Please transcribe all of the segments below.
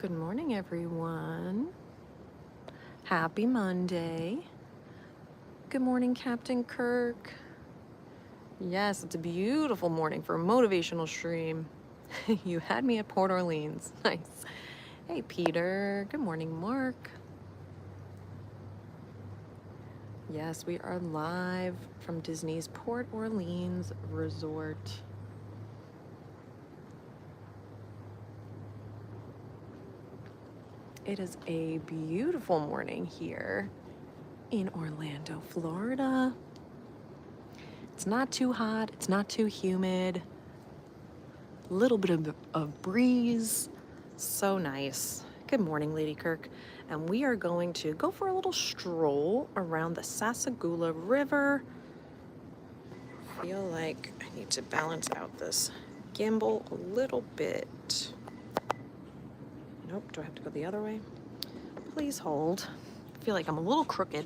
Good morning, everyone. Happy Monday. Good morning, Captain Kirk. Yes, it's a beautiful morning for a motivational stream. You had me at Port Orleans. Nice. Hey, Peter. Good morning, Mark. Yes, we are live from Disney's Port Orleans Resort. It is a beautiful morning here in Orlando, Florida. It's not too hot, it's not too humid. A little bit of breeze. So nice. Good morning, Lady Kirk. And we are going to go for a little stroll around the Sassagoula River. I feel like I need to balance out this gimbal a little bit. Nope, do I have to go the other way? Please hold. I feel like I'm a little crooked.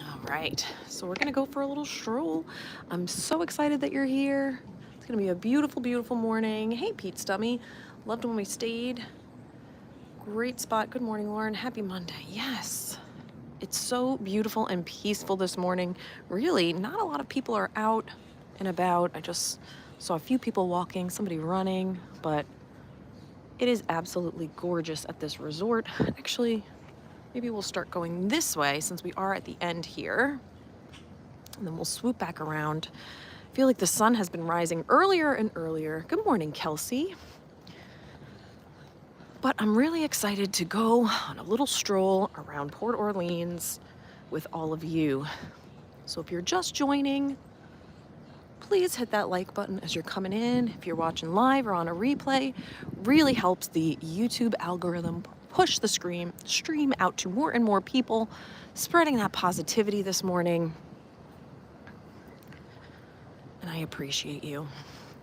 All right, so we're gonna go for a little stroll. I'm so excited that you're here. It's gonna be a beautiful, beautiful morning. Hey, Pete Stummy. Loved when we stayed. Great spot. Good morning, Lauren. Happy Monday. Yes. It's so beautiful and peaceful this morning. Really, not a lot of people are out and about. I just saw a few people walking, somebody running, but it is absolutely gorgeous at this resort. Actually, maybe we'll start going this way since we are at the end here. And then we'll swoop back around. I feel like the sun has been rising earlier and earlier. Good morning, Kelsey. But I'm really excited to go on a little stroll around Port Orleans with all of you. So if you're just joining, please hit that like button as you're coming in. If you're watching live or on a replay, really helps the YouTube algorithm push the stream out to more and more people, spreading that positivity this morning. And I appreciate you.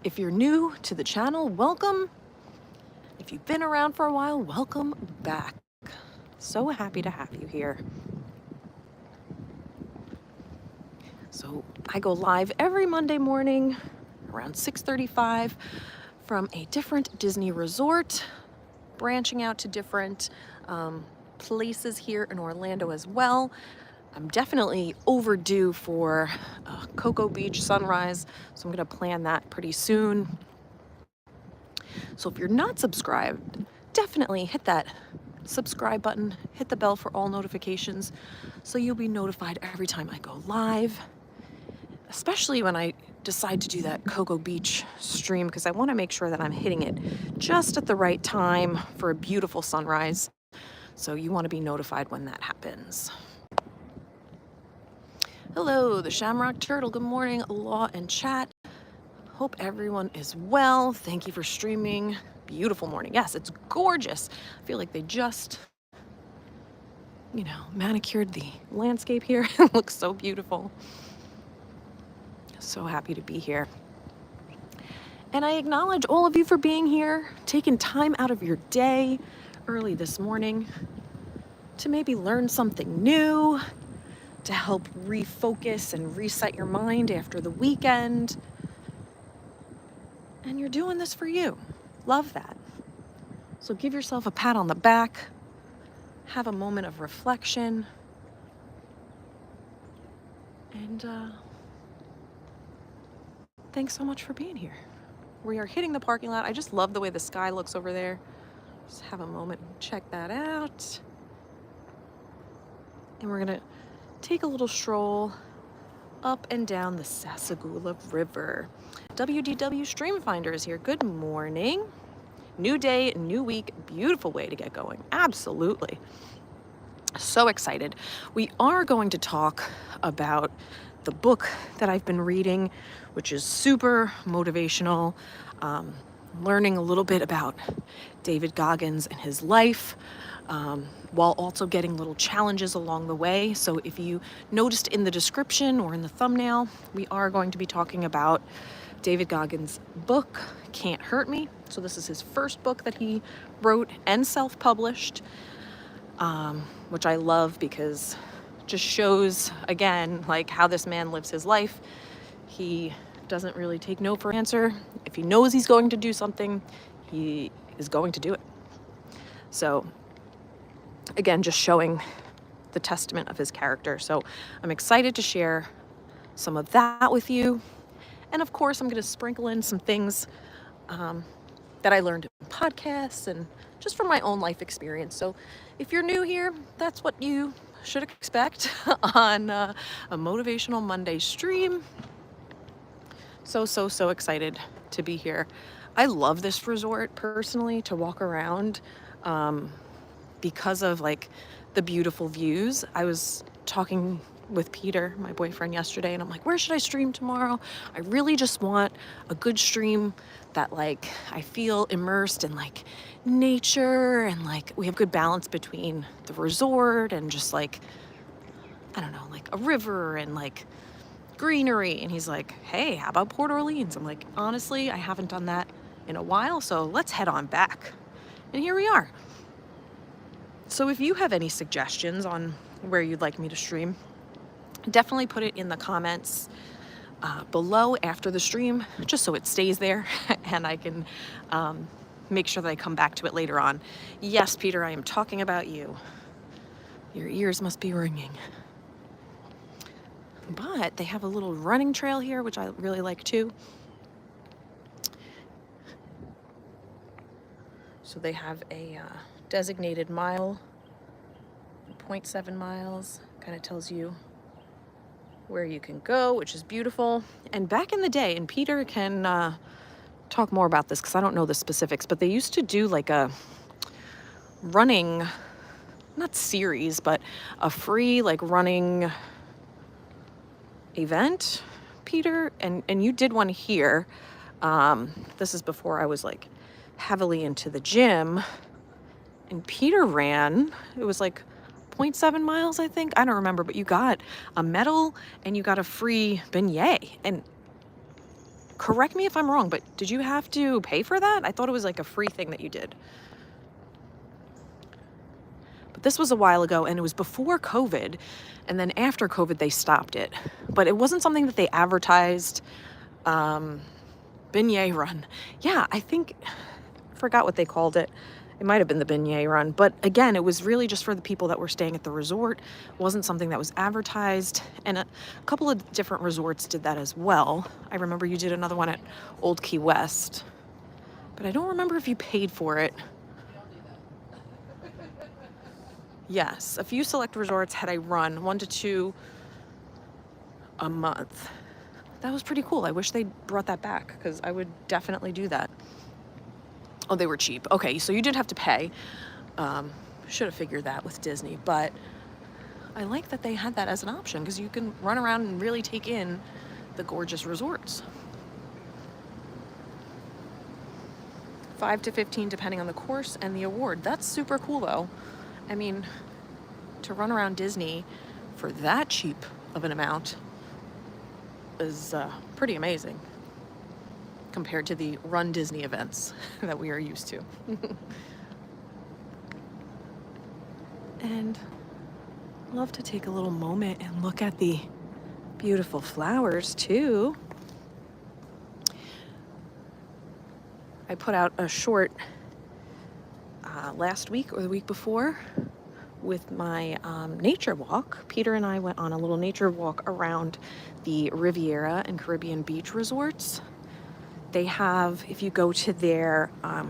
If you're new to the channel, welcome. If you've been around for a while, welcome back. So happy to have you here. So I go live every Monday morning around 6:35 from a different Disney resort, branching out to different places here in Orlando as well. I'm definitely overdue for Cocoa Beach sunrise, so I'm gonna plan that pretty soon. So if you're not subscribed, definitely hit that subscribe button, hit the bell for all notifications so you'll be notified every time I go live, especially when I decide to do that Cocoa Beach stream, because I want to make sure that I'm hitting it just at the right time for a beautiful sunrise. So you want to be notified when that happens. Hello, the Shamrock Turtle. Good morning, Law and chat. Hope everyone is well. Thank you for streaming. Beautiful morning. Yes, it's gorgeous. I feel like they just, manicured the landscape here. It looks so beautiful. So happy to be here. And I acknowledge all of you for being here, taking time out of your day early this morning to maybe learn something new, to help refocus and reset your mind after the weekend. And you're doing this for you. Love that. So give yourself a pat on the back, have a moment of reflection, and thanks so much for being here. We are hitting the parking lot. I just love the way the sky looks over there. Just have a moment and check that out. And we're gonna take a little stroll up and down the Sassagoula River. WDW Stream Finder is here. Good morning. New day, new week, beautiful way to get going. Absolutely. So excited. We are going to talk about the book that I've been reading, which is super motivational, learning a little bit about David Goggins and his life, while also getting little challenges along the way. So if you noticed in the description or in the thumbnail, we are going to be talking about David Goggins' book, Can't Hurt Me. So this is his first book that he wrote and self-published, which I love because just shows, again, like how this man lives his life. He doesn't really take no for an answer. If he knows he's going to do something, he is going to do it. So again, just showing the testament of his character. So I'm excited to share some of that with you. And of course, I'm going to sprinkle in some things that I learned in podcasts and just from my own life experience. So if you're new here, that's what you should expect on a Motivational Monday stream. So excited to be here. I love this resort personally, to walk around because of like the beautiful views. I was talking with Peter, my boyfriend, yesterday, and I'm like, where should I stream tomorrow? I really just want a good stream that like I feel immersed in like nature, and like we have good balance between the resort and just like, I don't know, like a river and like greenery. And he's like, hey, how about Port Orleans? I'm like, honestly, I haven't done that in a while, so let's head on back. And here we are. So if you have any suggestions on where you'd like me to stream, definitely put it in the comments below after the stream, just so it stays there and I can make sure that I come back to it later on. Yes, Peter, I am talking about you. Your ears must be ringing. But they have a little running trail here, which I really like too. So they have a designated mile, 0.7 miles, kind of tells you where you can go, which is beautiful. And back in the day, and Peter can talk more about this because I don't know the specifics, but they used to do like a running, not series, but a free like running event, Peter, and you did one here. This is before I was like heavily into the gym, and Peter ran, it was like 0.7 miles, I think. I don't remember, but you got a medal and you got a free beignet. And correct me if I'm wrong, but did you have to pay for that? I thought it was like a free thing that you did. But this was a while ago, and it was before COVID. And then after COVID, they stopped it. But it wasn't something that they advertised. Beignet run. Yeah, I forgot what they called it. It might have been the beignet run, but again, it was really just for the people that were staying at the resort. It wasn't something that was advertised, and a couple of different resorts did that as well. I remember you did another one at Old Key West, but I don't remember if you paid for it. Yes, a few select resorts had a run, 1 to 2 a month. That was pretty cool. I wish they brought that back because I would definitely do that. Oh, they were cheap. Okay, so you did have to pay. Should have figured that with Disney, but I like that they had that as an option because you can run around and really take in the gorgeous resorts. 5 to 15 depending on the course and the award. That's super cool though. I mean, to run around Disney for that cheap of an amount is pretty amazing compared to the Run Disney events that we are used to. And I love to take a little moment and look at the beautiful flowers too. I put out a short last week or the week before with my nature walk. Peter and I went on a little nature walk around the Riviera and Caribbean beach resorts. They have, if you go to their, I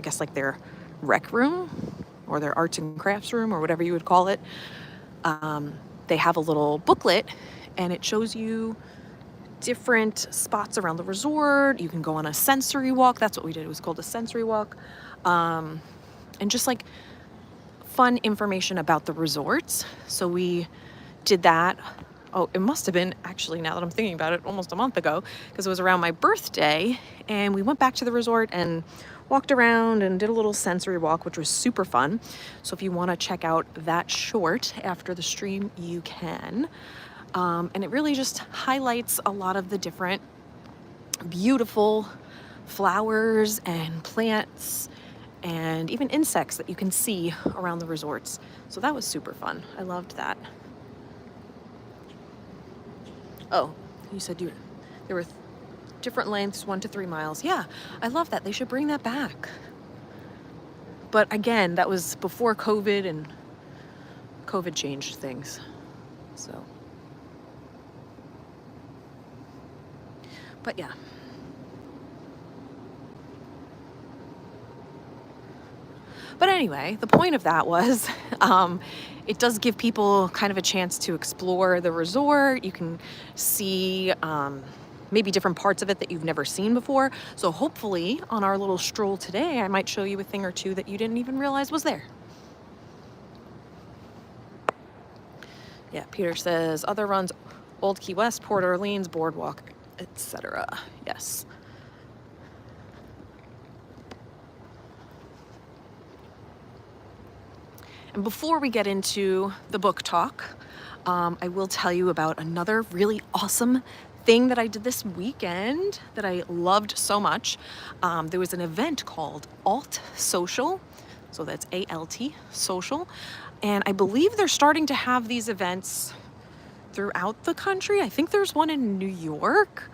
guess like their rec room or their arts and crafts room or whatever you would call it, they have a little booklet and it shows you different spots around the resort. You can go on a sensory walk. That's what we did. It was called a sensory walk. And just like fun information about the resorts. So we did that. Oh, it must have been actually, now that I'm thinking about it, almost a month ago, because it was around my birthday, and we went back to the resort and walked around and did a little sensory walk, which was super fun. So if you want to check out that short after the stream, you can. And it really just highlights a lot of the different beautiful flowers and plants and even insects that you can see around the resorts. So that was super fun. I loved that. Oh, you said there were different lengths, 1 to 3 miles. Yeah, I love that. They should bring that back. But again, that was before COVID, and COVID changed things. So, but yeah. But anyway, the point of that was it does give people kind of a chance to explore the resort. You can see maybe different parts of it that you've never seen before. So hopefully on our little stroll today, I might show you a thing or two that you didn't even realize was there. Yeah, Peter says other runs, Old Key West, Port Orleans, Boardwalk, etc. Yes. And before we get into the book talk, I will tell you about another really awesome thing that I did this weekend that I loved so much. There was an event called Alt Social, so that's A-L-T, Social, and I believe they're starting to have these events throughout the country. I think there's one in New York,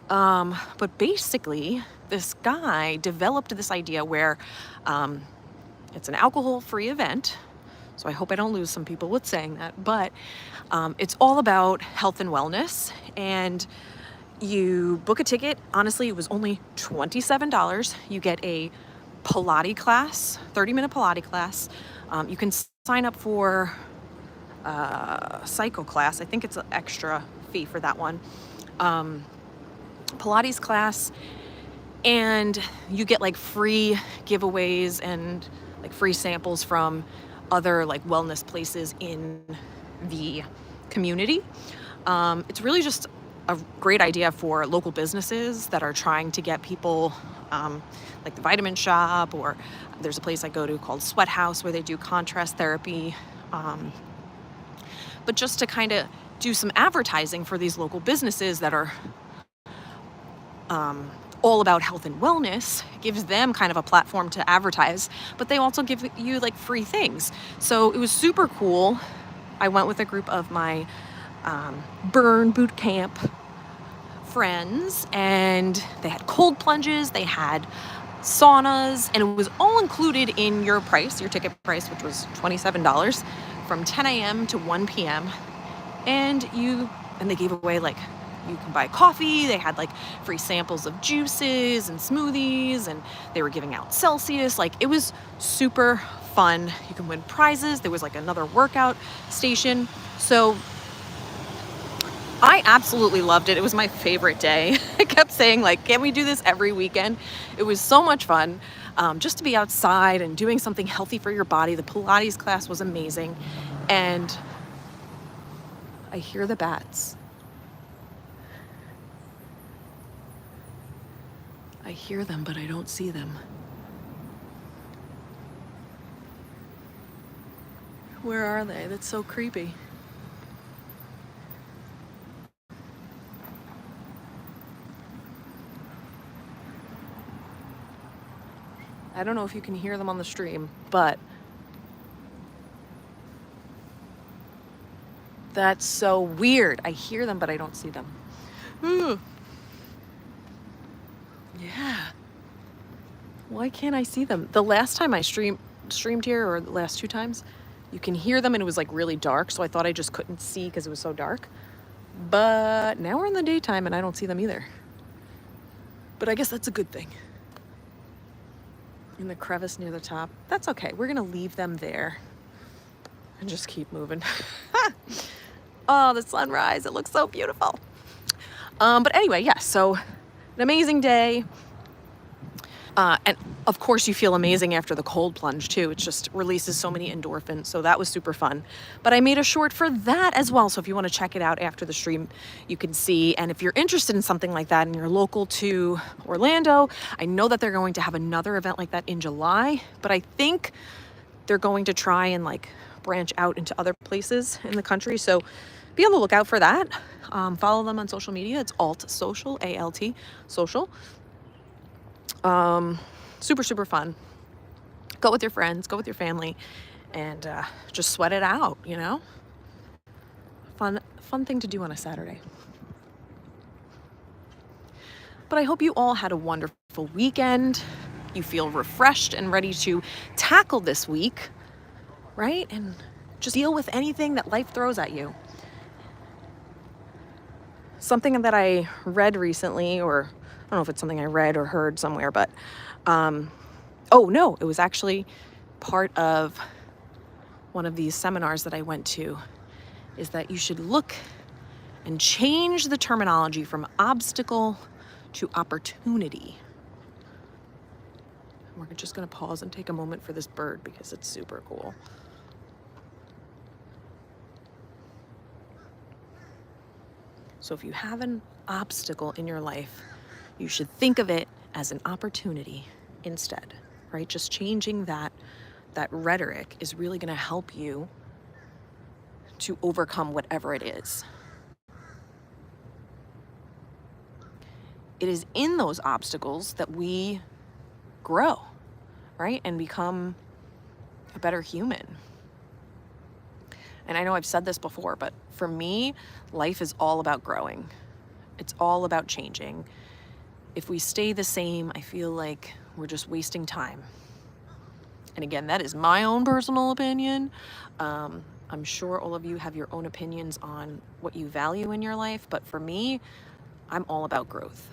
but basically this guy developed this idea where it's an alcohol-free event. So I hope I don't lose some people with saying that, but it's all about health and wellness, and you book a ticket. Honestly, it was only $27. You get a Pilates class, 30-minute Pilates class. You can sign up for cycle class. I think it's an extra fee for that one. Pilates class, and you get like free giveaways and like free samples from other like wellness places in the community. It's really just a great idea for local businesses that are trying to get people, like the Vitamin Shop, or there's a place I go to called Sweat House where they do contrast therapy. But just to kind of do some advertising for these local businesses that are all about health and wellness, gives them kind of a platform to advertise, but they also give you like free things. So it was super cool. I went with a group of my burn boot camp friends, and they had cold plunges, they had saunas, and it was all included in your price, your ticket price, which was $27 from 10 a.m. to 1 p.m. And they gave away like, you can buy coffee, they had like free samples of juices and smoothies, and they were giving out Celsius. Like, it was super fun. You can win prizes. There was like another workout station. So I absolutely loved it. It was my favorite day. I kept saying like, can we do this every weekend? It was so much fun. Just to be outside and doing something healthy for your body. The Pilates class was amazing. And I hear the bats. I hear them, but I don't see them. Where are they? That's so creepy. I don't know if you can hear them on the stream, but that's so weird. I hear them, but I don't see them. Yeah. Why can't I see them? The last time I streamed here, or the last 2 times, you can hear them and it was like really dark, so I thought I just couldn't see because it was so dark. But now we're in the daytime and I don't see them either. But I guess that's a good thing. In the crevice near the top. That's okay. We're gonna leave them there and just keep moving. Oh, the sunrise. It looks so beautiful. But anyway, yeah, so an amazing day. And of course you feel amazing after the cold plunge too. It just releases so many endorphins. So that was super fun. But I made a short for that as well. So if you want to check it out after the stream, you can see. And if you're interested in something like that and you're local to Orlando, I know that they're going to have another event like that in July, but I think they're going to try and like branch out into other places in the country. So be on the lookout for that. Follow them on social media. It's Alt Social, A-L-T, Social. Super, super fun. Go with your friends, go with your family, and just sweat it out, you know? Fun thing to do on a Saturday. But I hope you all had a wonderful weekend. You feel refreshed and ready to tackle this week, right? And just deal with anything that life throws at you. Something that I read recently, or I don't know if it's something I read or heard somewhere, but oh no, it was actually part of one of these seminars that I went to, is that you should look and change the terminology from obstacle to opportunity. We're just going to pause and take a moment for this bird because it's super cool. So if you have an obstacle in your life, you should think of it as an opportunity instead, right? Just changing that rhetoric is really going to help you to overcome whatever it is. It is in those obstacles that we grow, right? And become a better human. And I know I've said this before, but for me, life is all about growing. It's all about changing. If we stay the same, I feel like we're just wasting time. And again, that is my own personal opinion. I'm sure all of you have your own opinions on what you value in your life, but for me, I'm all about growth.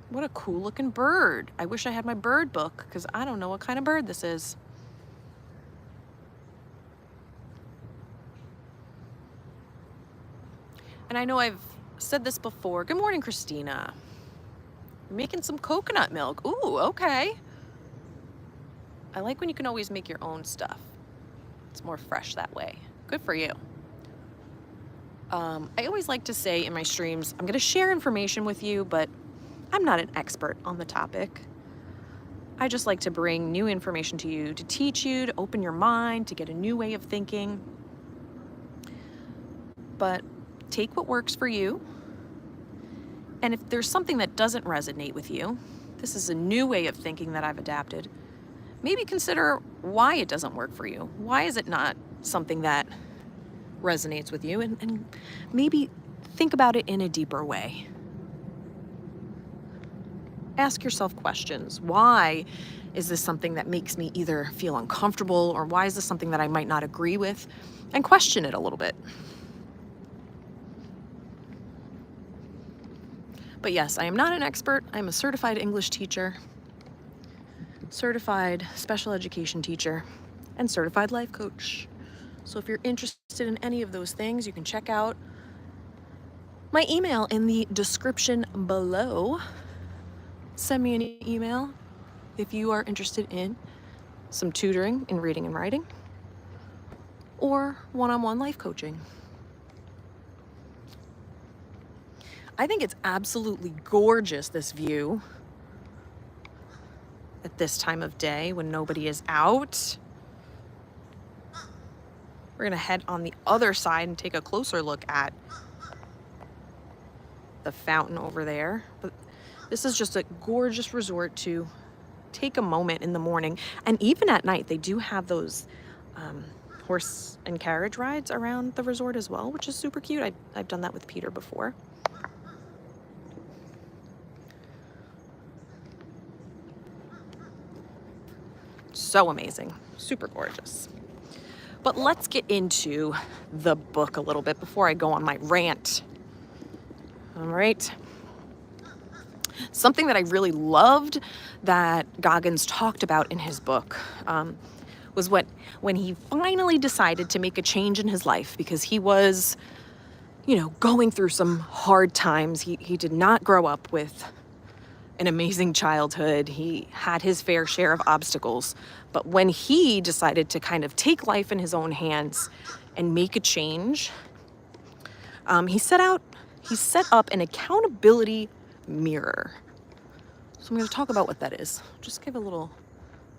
What a cool looking bird. I wish I had my bird book because I don't know what kind of bird this is. And I know I've said this before. Good morning, Christina. You're making some coconut milk. Ooh, okay. I like when you can always make your own stuff. It's more fresh that way. Good for you. I always like to say in my streams, I'm going to share information with you, but I'm not an expert on the topic. I just like to bring new information to you, to teach you, to open your mind, to get a new way of thinking. But take what works for you. And if there's something that doesn't resonate with you, this is a new way of thinking that I've adapted. Maybe consider why it doesn't work for you. Why is it not something that resonates with you? And maybe think about it in a deeper way. Ask yourself questions. Why is this something that makes me either feel uncomfortable, or why is this something that I might not agree with? And question it a little bit. But yes, I am not an expert. I'm a certified English teacher, certified special education teacher, and certified life coach. So if you're interested in any of those things, you can check out my email in the description below. Send me an email if you are interested in some tutoring in reading and writing or one-on-one life coaching. I think it's absolutely gorgeous, this view at this time of day when nobody is out. We're gonna head on the other side and take a closer look at the fountain over there. But this is just a gorgeous resort to take a moment in the morning. And even at night, they do have those horse and carriage rides around the resort as well, which is super cute. I've done that with Peter before. So amazing, super gorgeous. But let's get into the book a little bit before I go on my rant. All right. Something that I really loved that Goggins talked about in his book was when he finally decided to make a change in his life, because he was, going through some hard times. He did not grow up with an amazing childhood. He had his fair share of obstacles. But when he decided to kind of take life in his own hands and make a change, he set up an accountability mirror. So I'm going to talk about what that is. Just give a little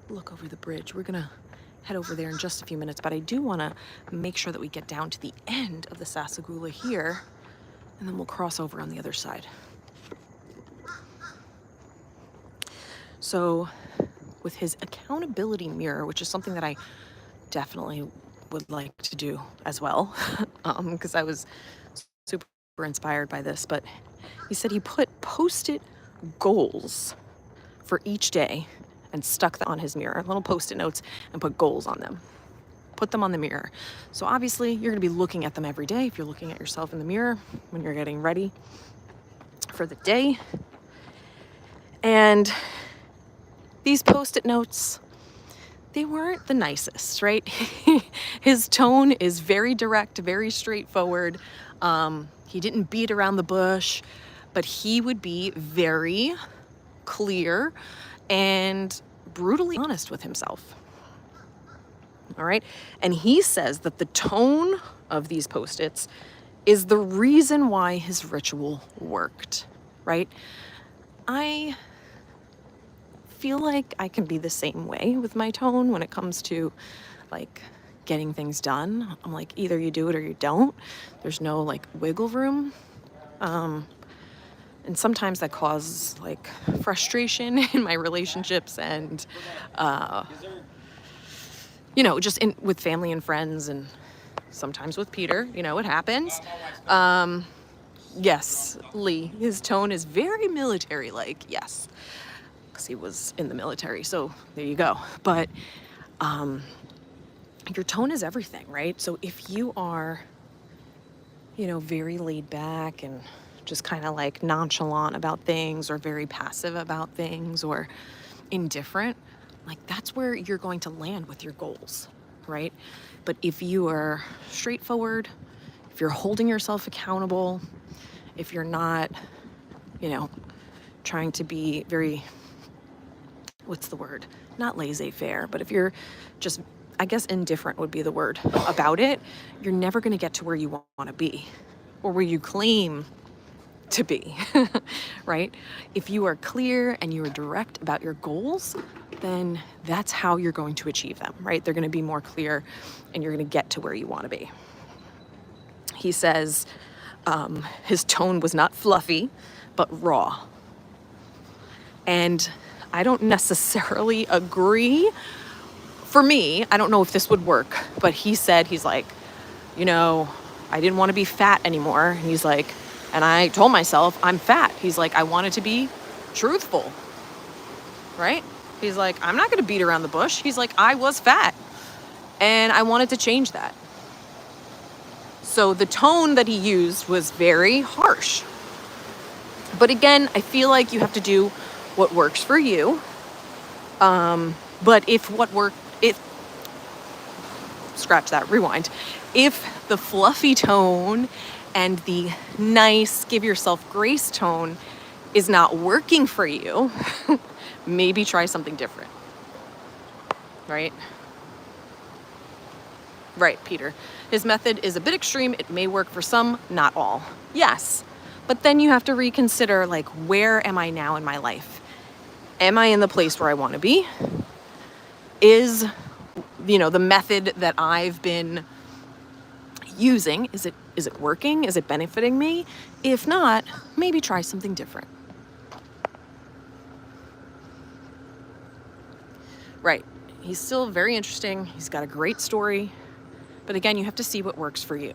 look over the bridge. We're going to head over there in just a few minutes, but I do want to make sure that we get down to the end of the Sassagoula here, and then we'll cross over on the other side. So with his accountability mirror, which is something that I definitely would like to do as well, because I was super super inspired by this, but he said he put Post-it goals for each day and stuck them on his mirror, little Post-it notes, and put goals on them. Put them on the mirror. So obviously you're going to be looking at them every day if you're looking at yourself in the mirror when you're getting ready for the day. And these Post-it notes, they weren't the nicest, right? His tone is very direct, very straightforward. He didn't beat around the bush, but he would be very clear and brutally honest with himself. All right. And he says that the tone of these Post-its is the reason why his ritual worked, right? I feel like I can be the same way with my tone when it comes to like getting things done. I'm like, either you do it or you don't. There's no like wiggle room. And sometimes that causes like frustration in my relationships and, just with family and friends and sometimes with Peter, it happens. Yes, Lee, his tone is very military-like, yes, because he was in the military, so there you go. But your tone is everything, right? So if you are, very laid back and just kind of like nonchalant about things or very passive about things or indifferent, like that's where you're going to land with your goals, right? But if you are straightforward, if you're holding yourself accountable, if you're not, trying to be very, what's the word? Not laissez-faire, but if you're just, I guess indifferent would be the word about it, you're never going to get to where you want to be or where you claim to be, right? If you are clear and you are direct about your goals, then that's how you're going to achieve them, right? They're going to be more clear and you're going to get to where you want to be. He says his tone was not fluffy, but raw. And I don't necessarily agree. For me, I don't know if this would work, but he's like, I didn't want to be fat anymore. He's like, and I told myself I'm fat. He's like, I wanted to be truthful, right? He's like, I'm not going to beat around the bush. He's like, I was fat and I wanted to change that. So the tone that he used was very harsh. But again, I feel like you have to do what works for you. But scratch that, rewind. If the fluffy tone and the nice, give yourself grace tone is not working for you, maybe try something different, right? Right, Peter. His method is a bit extreme. It may work for some, not all. Yes, but then you have to reconsider, like, where am I now in my life? Am I in the place where I want to be? Is, the method that I've been using, is it working? Is it benefiting me? If not, maybe try something different. Right. He's still very interesting. He's got a great story. But again, you have to see what works for you.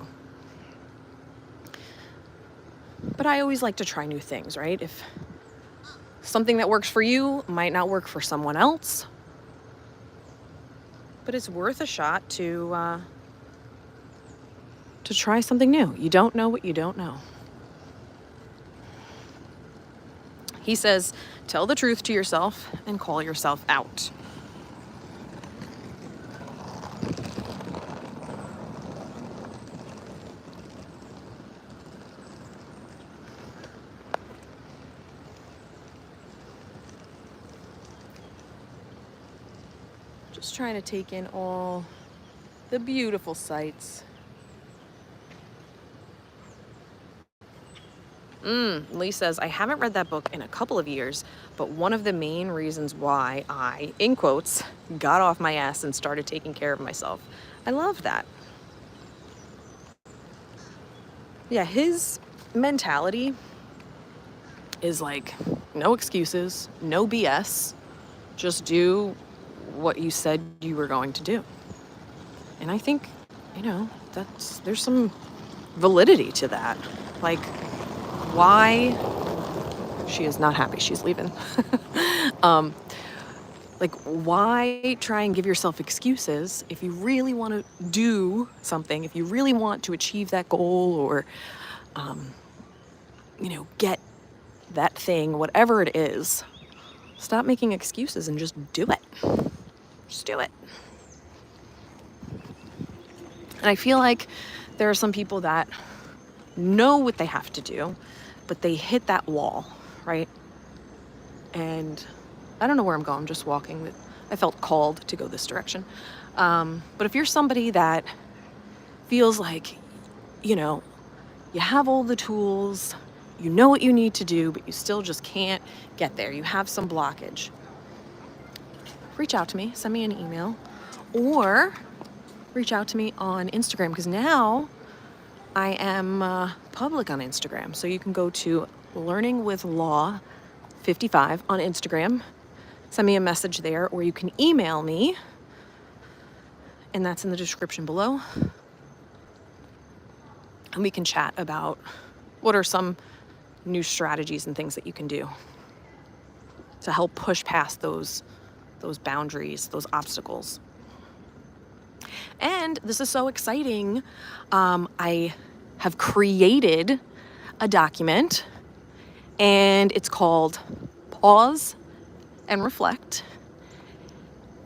But I always like to try new things, right? If something that works for you might not work for someone else, but it's worth a shot to try something new. You don't know what you don't know. He says, tell the truth to yourself and call yourself out. Just trying to take in all the beautiful sights. Lee says, I haven't read that book in a couple of years, but one of the main reasons why I, in quotes, got off my ass and started taking care of myself. I love that. Yeah, his mentality is like, no excuses, no BS, just do what you said you were going to do. And I think, there's some validity to that. Like, why? She is not happy. She's leaving. Like, why try and give yourself excuses if you really want to do something, if you really want to achieve that goal or, get that thing, whatever it is? Stop making excuses and just do it. Just do it. And I feel like there are some people that know what they have to do, but they hit that wall, right? And I don't know where I'm going. I'm just walking. I felt called to go this direction. But if you're somebody that feels like, you have all the tools, you know what you need to do, but you still just can't get there, you have some blockage, reach out to me, send me an email, or reach out to me on Instagram, because now I am public on Instagram. So you can go to Learning with Law 55 on Instagram, send me a message there, or you can email me, and that's in the description below. And we can chat about what are some new strategies and things that you can do to help push past those boundaries, those obstacles. And this is so exciting. I have created a document, and it's called Pause and Reflect.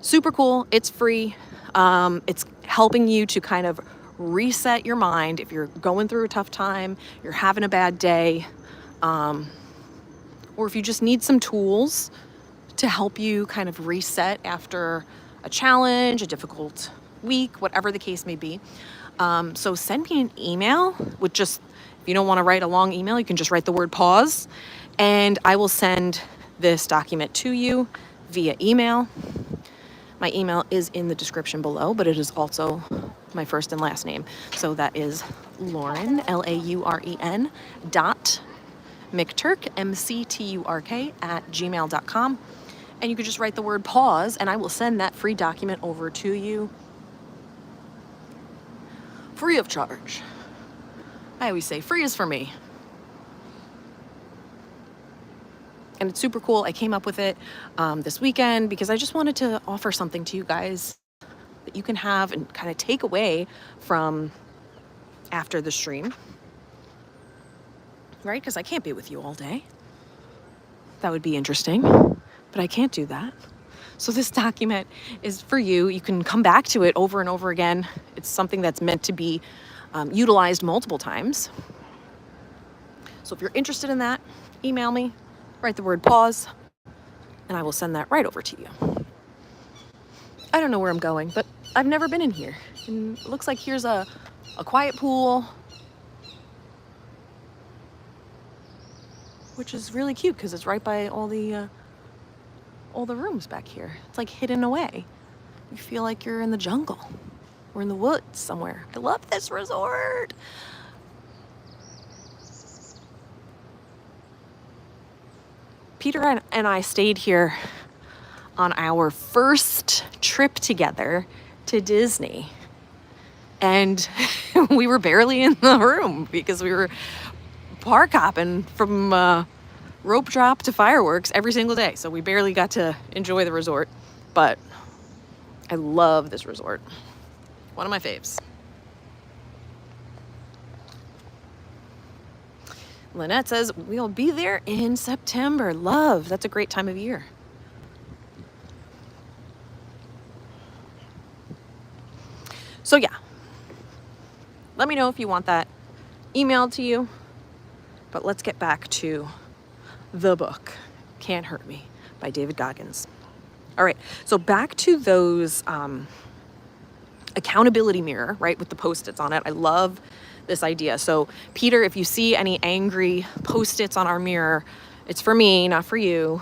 Super cool. It's free. It's helping you to kind of reset your mind if you're going through a tough time, you're having a bad day, or if you just need some tools to help you kind of reset after a challenge, a difficult week, whatever the case may be. So send me an email with just, if you don't want to write a long email, you can just write the word pause, and I will send this document to you via email. My email is in the description below, but it is also my first and last name. So that is Lauren, LAUREN .McTurk, MCTURK @gmail.com. And you could just write the word pause, and I will send that free document over to you free of charge. I always say free is for me. And it's super cool. I came up with it this weekend because I just wanted to offer something to you guys that you can have and kind of take away from after the stream, right? Because I can't be with you all day. That would be interesting, but I can't do that. So this document is for you. You can come back to it over and over again. It's something that's meant to be utilized multiple times. So if you're interested in that, email me, write the word pause, and I will send that right over to you. I don't know where I'm going, but I've never been in here. And it looks like here's a quiet pool, which is really cute because it's right by all the rooms back here. It's like hidden away. You feel like you're in the jungle or in the woods somewhere. I love this resort. Peter and I stayed here on our first trip together to Disney. And we were barely in the room because we were park hopping from rope drop to fireworks every single day. So we barely got to enjoy the resort. But I love this resort. One of my faves. Lynette says, we'll be there in September. Love, that's a great time of year. So yeah, let me know if you want that emailed to you. But let's get back to the book, Can't Hurt Me, by David Goggins. All right, so back to those accountability mirror, right, with the Post-its on it. I love this idea. So Peter, if you see any angry Post-its on our mirror, it's for me, not for you.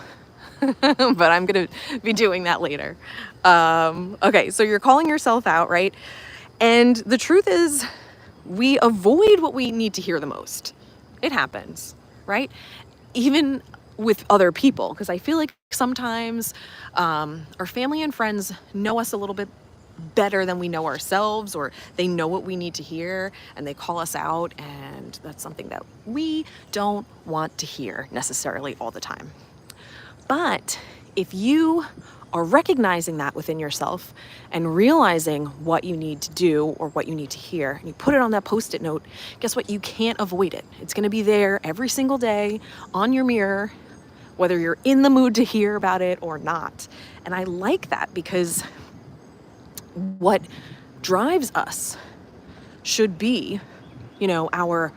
But I'm gonna be doing that later. Okay, so you're calling yourself out, right? And the truth is, we avoid what we need to hear the most. It happens, right? Even with other people, because I feel like sometimes our family and friends know us a little bit better than we know ourselves, or they know what we need to hear and they call us out, and that's something that we don't want to hear necessarily all the time. But if you are recognizing that within yourself and realizing what you need to do or what you need to hear, and you put it on that Post-it note, guess what? You can't avoid it. It's going to be there every single day on your mirror, whether you're in the mood to hear about it or not. And I like that, because what drives us should be, our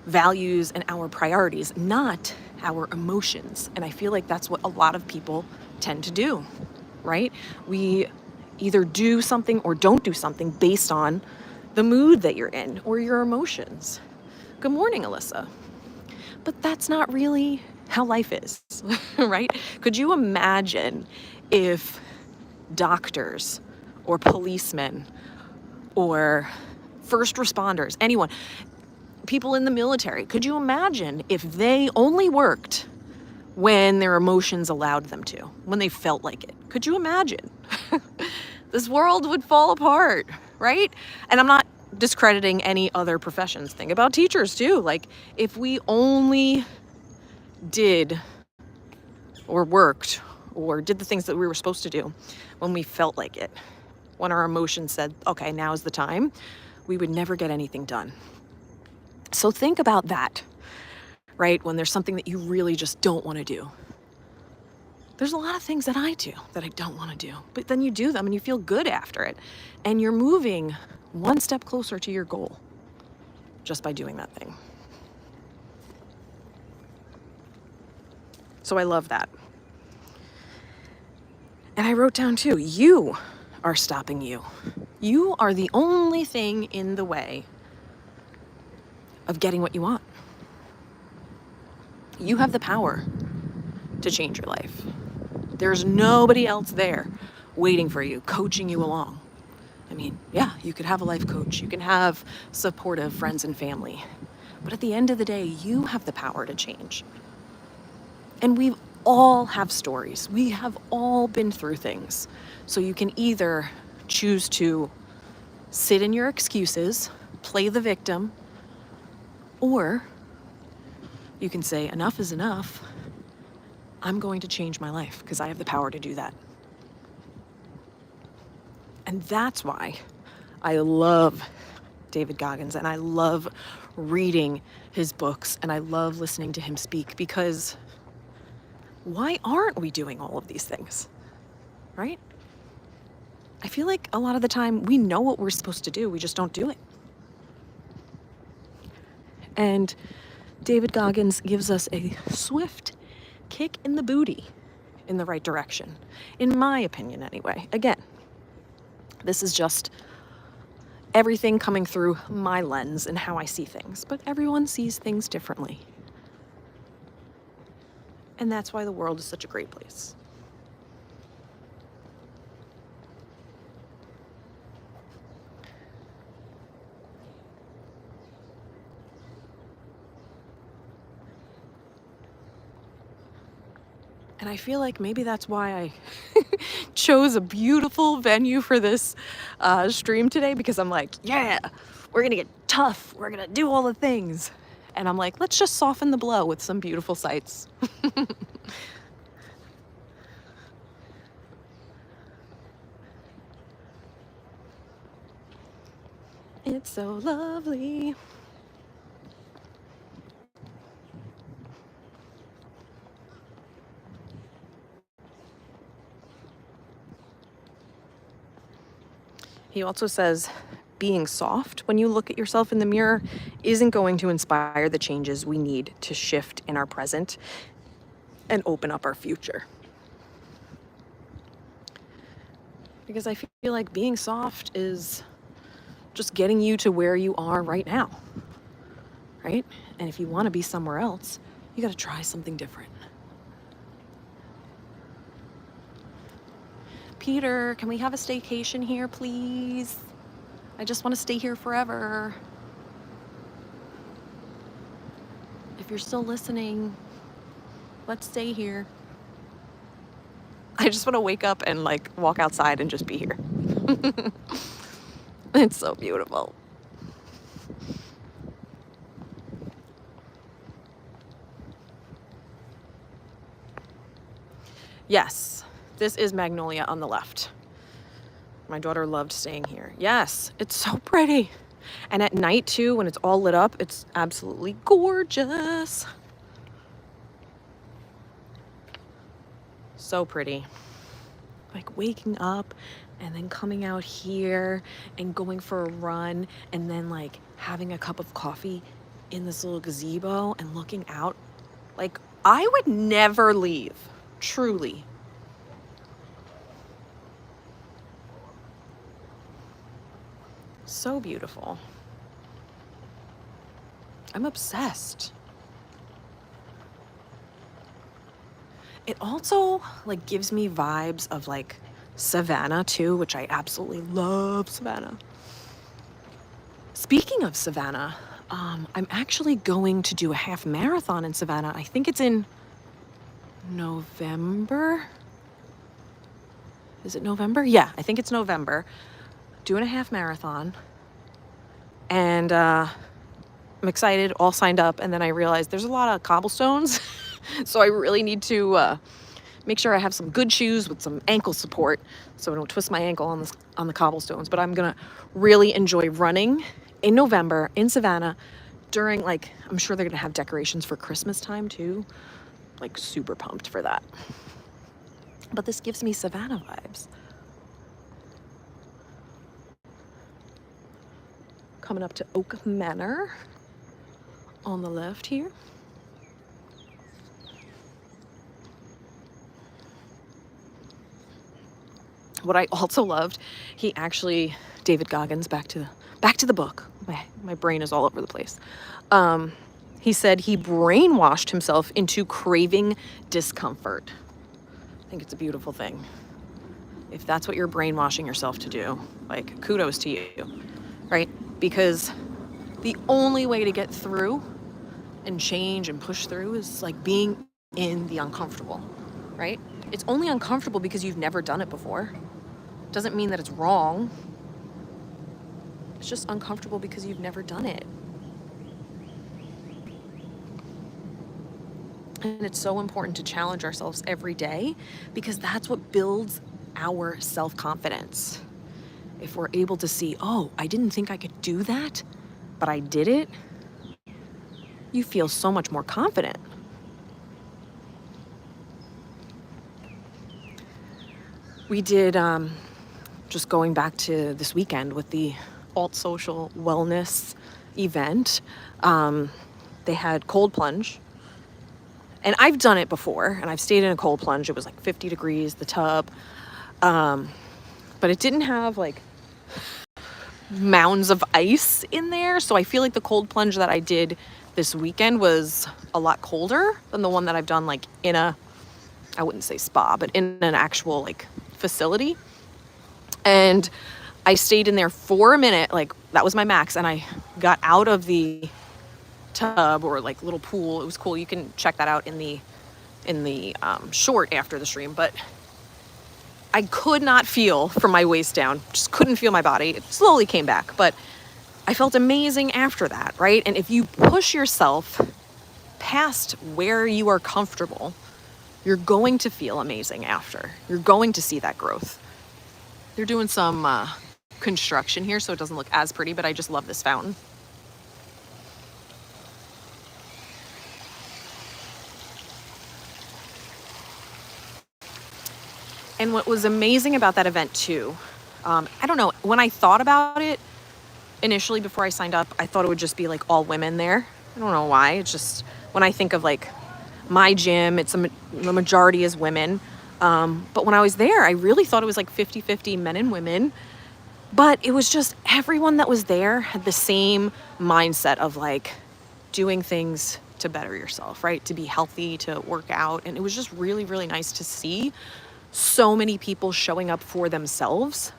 values and our priorities, not our emotions. And I feel like that's what a lot of people tend to do, right? We either do something or don't do something based on the mood that you're in or your emotions. Good morning, Alyssa. But that's not really how life is, right? Could you imagine if doctors or policemen or first responders, anyone, people in the military, could you imagine if they only worked when their emotions allowed them to, when they felt like it? Could you imagine? This world would fall apart, right? And I'm not discrediting any other professions. Think about teachers too. Like, if we only did or worked or did the things that we were supposed to do when we felt like it, when our emotions said, okay, now's the time, we would never get anything done. So think about that, right? When there's something that you really just don't want to do. There's a lot of things that I do that I don't want to do, but then you do them and you feel good after it. And you're moving one step closer to your goal just by doing that thing. So I love that. And I wrote down too, you are stopping you. You are the only thing in the way of getting what you want. You have the power to change your life. There's nobody else there waiting for you, coaching you along. I mean, yeah, you could have a life coach. You can have supportive friends and family. But at the end of the day, you have the power to change. And we all have stories. We have all been through things. So you can either choose to sit in your excuses, play the victim, or you can say, enough is enough. I'm going to change my life because I have the power to do that. And that's why I love David Goggins, and I love reading his books, and I love listening to him speak, because why aren't we doing all of these things, right? I feel like a lot of the time we know what we're supposed to do, we just don't do it. And David Goggins gives us a swift kick in the booty in the right direction, in my opinion anyway. Again, this is just everything coming through my lens and how I see things, but everyone sees things differently. And that's why the world is such a great place. And I feel like maybe that's why I chose a beautiful venue for this stream today, because I'm like, yeah, we're gonna get tough. We're gonna do all the things. And I'm like, let's just soften the blow with some beautiful sights. It's so lovely. He also says, being soft when you look at yourself in the mirror isn't going to inspire the changes we need to shift in our present and open up our future. Because I feel like being soft is just getting you to where you are right now, right? And if you want to be somewhere else, you got to try something different. Peter, can we have a staycation here, please? I just want to stay here forever. If you're still listening, let's stay here. I just want to wake up and walk outside and just be here. It's so beautiful. Yes, this is Magnolia on the left. My daughter loved staying here. Yes, it's so pretty. And at night too, when it's all lit up, it's absolutely gorgeous. So pretty. Like waking up and then coming out here and going for a run and then like having a cup of coffee in this little gazebo and looking out. Like, I would never leave, truly. So beautiful. I'm obsessed. It also like gives me vibes of like Savannah too, which I absolutely love Savannah. Speaking of Savannah, I'm actually going to do a half marathon in Savannah. I think it's in November. Is it November? Yeah, I think it's November. Doing a half marathon. And I'm excited, all signed up. And then I realized there's a lot of cobblestones. So I really need to make sure I have some good shoes with some ankle support so I don't twist my ankle on the cobblestones. But I'm gonna really enjoy running in November in Savannah during, like, I'm sure they're gonna have decorations for Christmas time too. Like, super pumped for that. But this gives me Savannah vibes. Coming up to Oak Manor on the left here. What I also loved, he actually, David Goggins, back to the book. My brain is all over the place. He said he brainwashed himself into craving discomfort. I think it's a beautiful thing. If that's what you're brainwashing yourself to do, like, kudos to you, right? Because the only way to get through and change and push through is like being in the uncomfortable, right? It's only uncomfortable because you've never done it before. Doesn't mean that it's wrong. It's just uncomfortable because you've never done it. And it's so important to challenge ourselves every day because that's what builds our self-confidence. If we're able to see, oh, I didn't think I could do that, but I did it, you feel so much more confident. We did, just going back to this weekend with the alt social wellness event, they had cold plunge. And I've done it before, and I've stayed in a cold plunge. It was like 50 degrees, the tub. But it didn't have like mounds of ice in there. So I feel like the cold plunge that I did this weekend was a lot colder than the one that I've done like in a, I wouldn't say spa, but in an actual like facility. And I stayed in there for a minute, like that was my max. And I got out of the tub or like little pool. It was cool. You can check that out in the short after the stream, but I could not feel from my waist down, just couldn't feel my body. It slowly came back, but I felt amazing after that, right? And if you push yourself past where you are comfortable, you're going to feel amazing after. You're going to see that growth. They're doing some construction here, so it doesn't look as pretty, but I just love this fountain. And what was amazing about that event too, I don't know, when I thought about it initially before I signed up, I thought it would just be like all women there. I don't know why. It's just when I think of like my gym, it's the majority is women. But when I was there, I really thought it was like 50-50 men and women. But it was just everyone that was there had the same mindset of like doing things to better yourself, right? To be healthy, to work out. And it was just really, really nice to see so many people showing up for themselves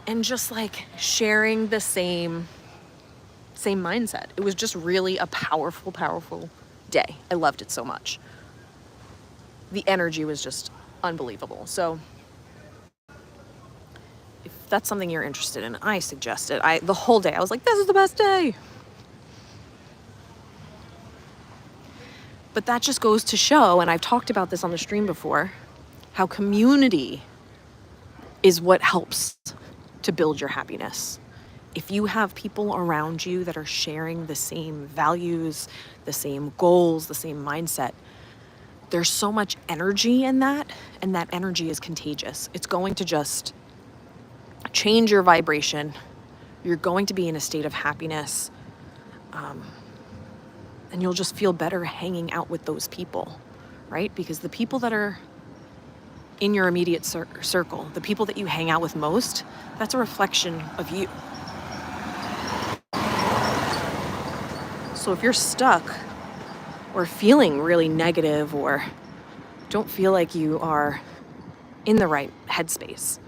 and just like sharing the same mindset. It was just really a powerful, powerful day. I loved it so much. The energy was just unbelievable. So that's something you're interested in, I suggest it. The whole day, I was like, this is the best day. But that just goes to show, and I've talked about this on the stream before, how community is what helps to build your happiness. If you have people around you that are sharing the same values, the same goals, the same mindset, there's so much energy in that, and that energy is contagious. It's going to just change your vibration. You're going to be in a state of happiness, and you'll just feel better hanging out with those people, right? Because the people that are in your immediate circle, the people that you hang out with most, that's a reflection of you. So if you're stuck or feeling really negative or don't feel like you are in the right headspace,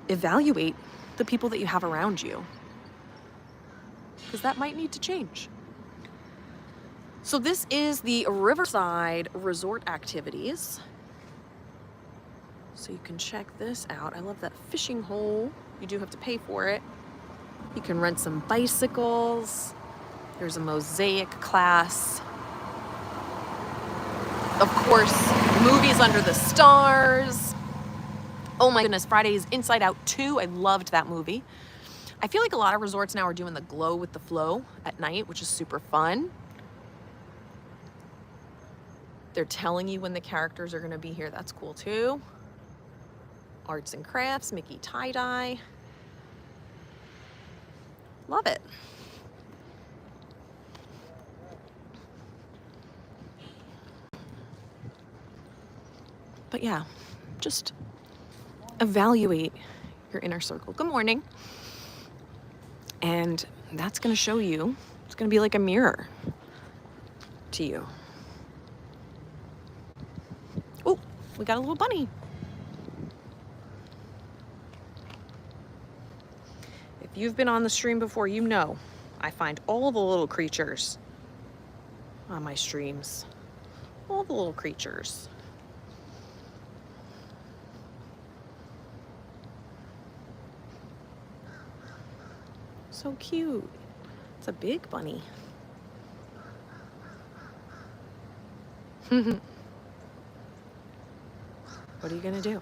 evaluate the people that you have around you, because that might need to change. So this is the Riverside Resort activities. So you can check this out. I love that fishing hole. You do have to pay for it. You can rent some bicycles. There's a mosaic class. Of course, movies under the stars. Oh my goodness, Friday's Inside Out 2. I loved that movie. I feel like a lot of resorts now are doing the glow with the flow at night, which is super fun. They're telling you when the characters are going to be here. That's cool too. Arts and crafts, Mickey tie-dye. Love it. But yeah, just evaluate your inner circle. Good morning. And that's going to show you, it's going to be like a mirror to you. Oh, we got a little bunny. If you've been on the stream before, you know I find all the little creatures on my streams. All the little creatures. So cute. It's a big bunny. What are you gonna do?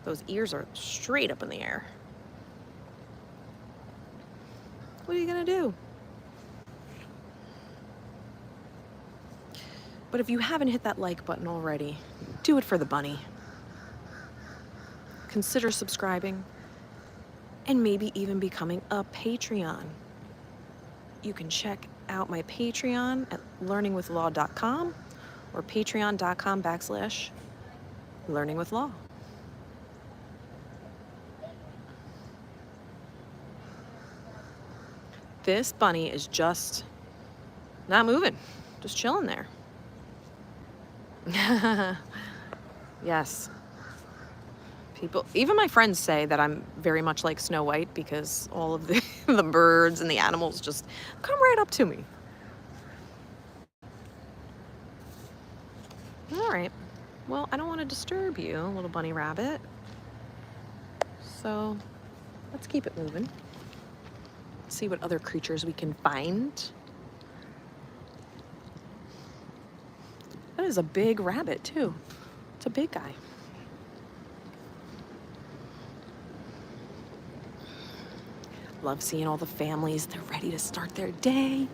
Those ears are straight up in the air. What are you gonna do? But if you haven't hit that like button already, do it for the bunny. Consider subscribing and maybe even becoming a Patreon. You can check out my Patreon at learningwithlaw.com or patreon.com/learningwithlaw. This bunny is just not moving, just chilling there. Yes. People, even my friends say that I'm very much like Snow White because all of the, the birds and the animals just come right up to me. All right. Well, I don't want to disturb you, little bunny rabbit. So let's keep it moving. See what other creatures we can find. That is a big rabbit, too. It's a big guy. Love seeing all the families. They're ready to start their day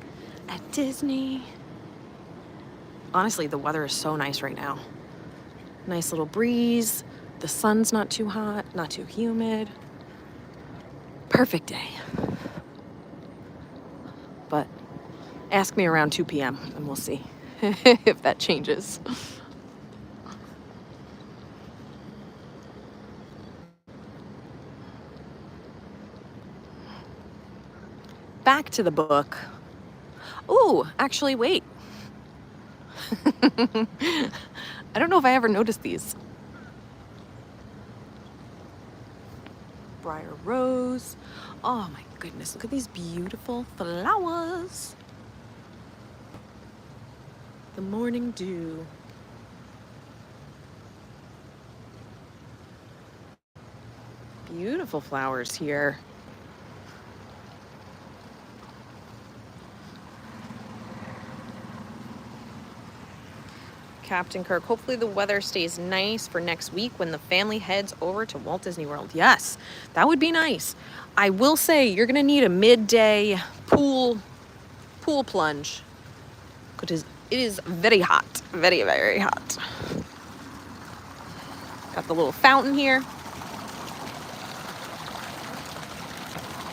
at Disney. Honestly, the weather is so nice right now. Nice little breeze. The sun's not too hot, not too humid. Perfect day. But ask me around 2 p.m. and we'll see if that changes. Back to the book. Ooh, actually, wait. I don't know if I ever noticed these. Briar rose. Oh my goodness, look at these beautiful flowers. The morning dew. Beautiful flowers here. Captain Kirk, hopefully the weather stays nice for next week when the family heads over to Walt Disney World. Yes, that would be nice. I will say you're going to need a midday pool plunge because it is very hot. Very, very hot. Got the little fountain here.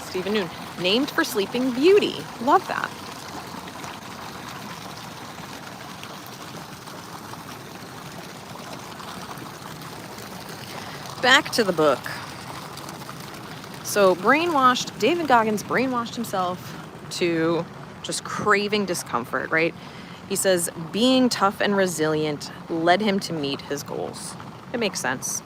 Stephen Noon, named for Sleeping Beauty. Love that. Back to the book. So David Goggins brainwashed himself to just craving discomfort, right? He says being tough and resilient led him to meet his goals. It makes sense.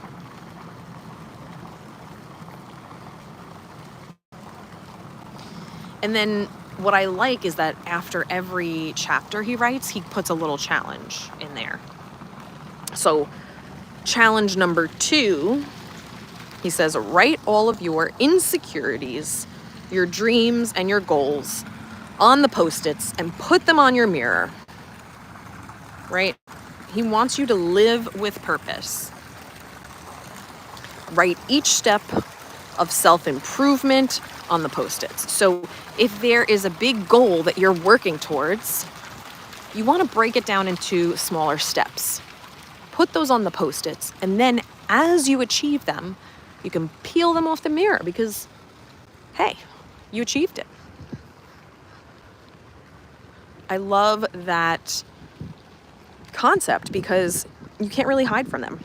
And then what I like is that after every chapter he writes, he puts a little challenge in there. So challenge number 2, he says, write all of your insecurities, your dreams, and your goals on the Post-its and put them on your mirror, right? He wants you to live with purpose. Write each step of self-improvement on the Post-its. So if there is a big goal that you're working towards, you want to break it down into smaller steps. Put those on the Post-its, and then as you achieve them, you can peel them off the mirror because, hey, you achieved it. I love that concept because you can't really hide from them,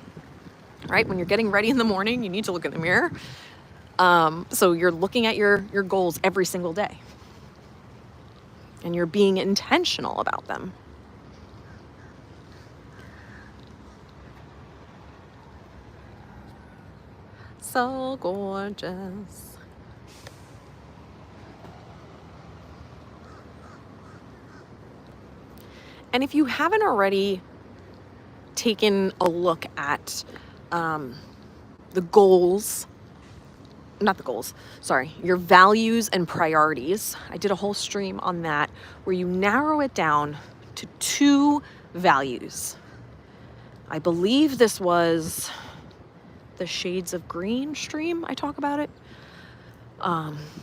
right? When you're getting ready in the morning, you need to look in the mirror. So you're looking at your goals every single day, and you're being intentional about them. So gorgeous. And if you haven't already taken a look at your values and priorities, I did a whole stream on that where you narrow it down to 2 values. I believe this was the Shades of Green stream. I talk about it.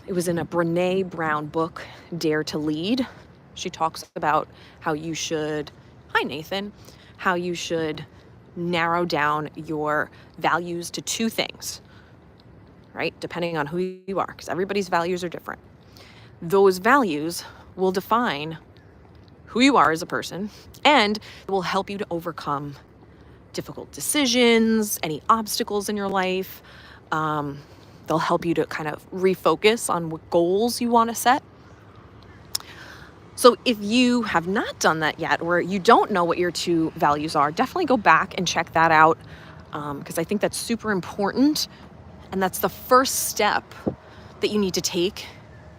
It was in a Brené Brown book, Dare to Lead. She talks about how you should, hi Nathan, how you should narrow down your values to 2 things, right? Depending on who you are, because everybody's values are different. Those values will define who you are as a person, and it will help you to overcome difficult decisions, any obstacles in your life. They'll help you to kind of refocus on what goals you want to set. So if you have not done that yet, or you don't know what your 2 values are, definitely go back and check that out, because I think that's super important. And that's the first step that you need to take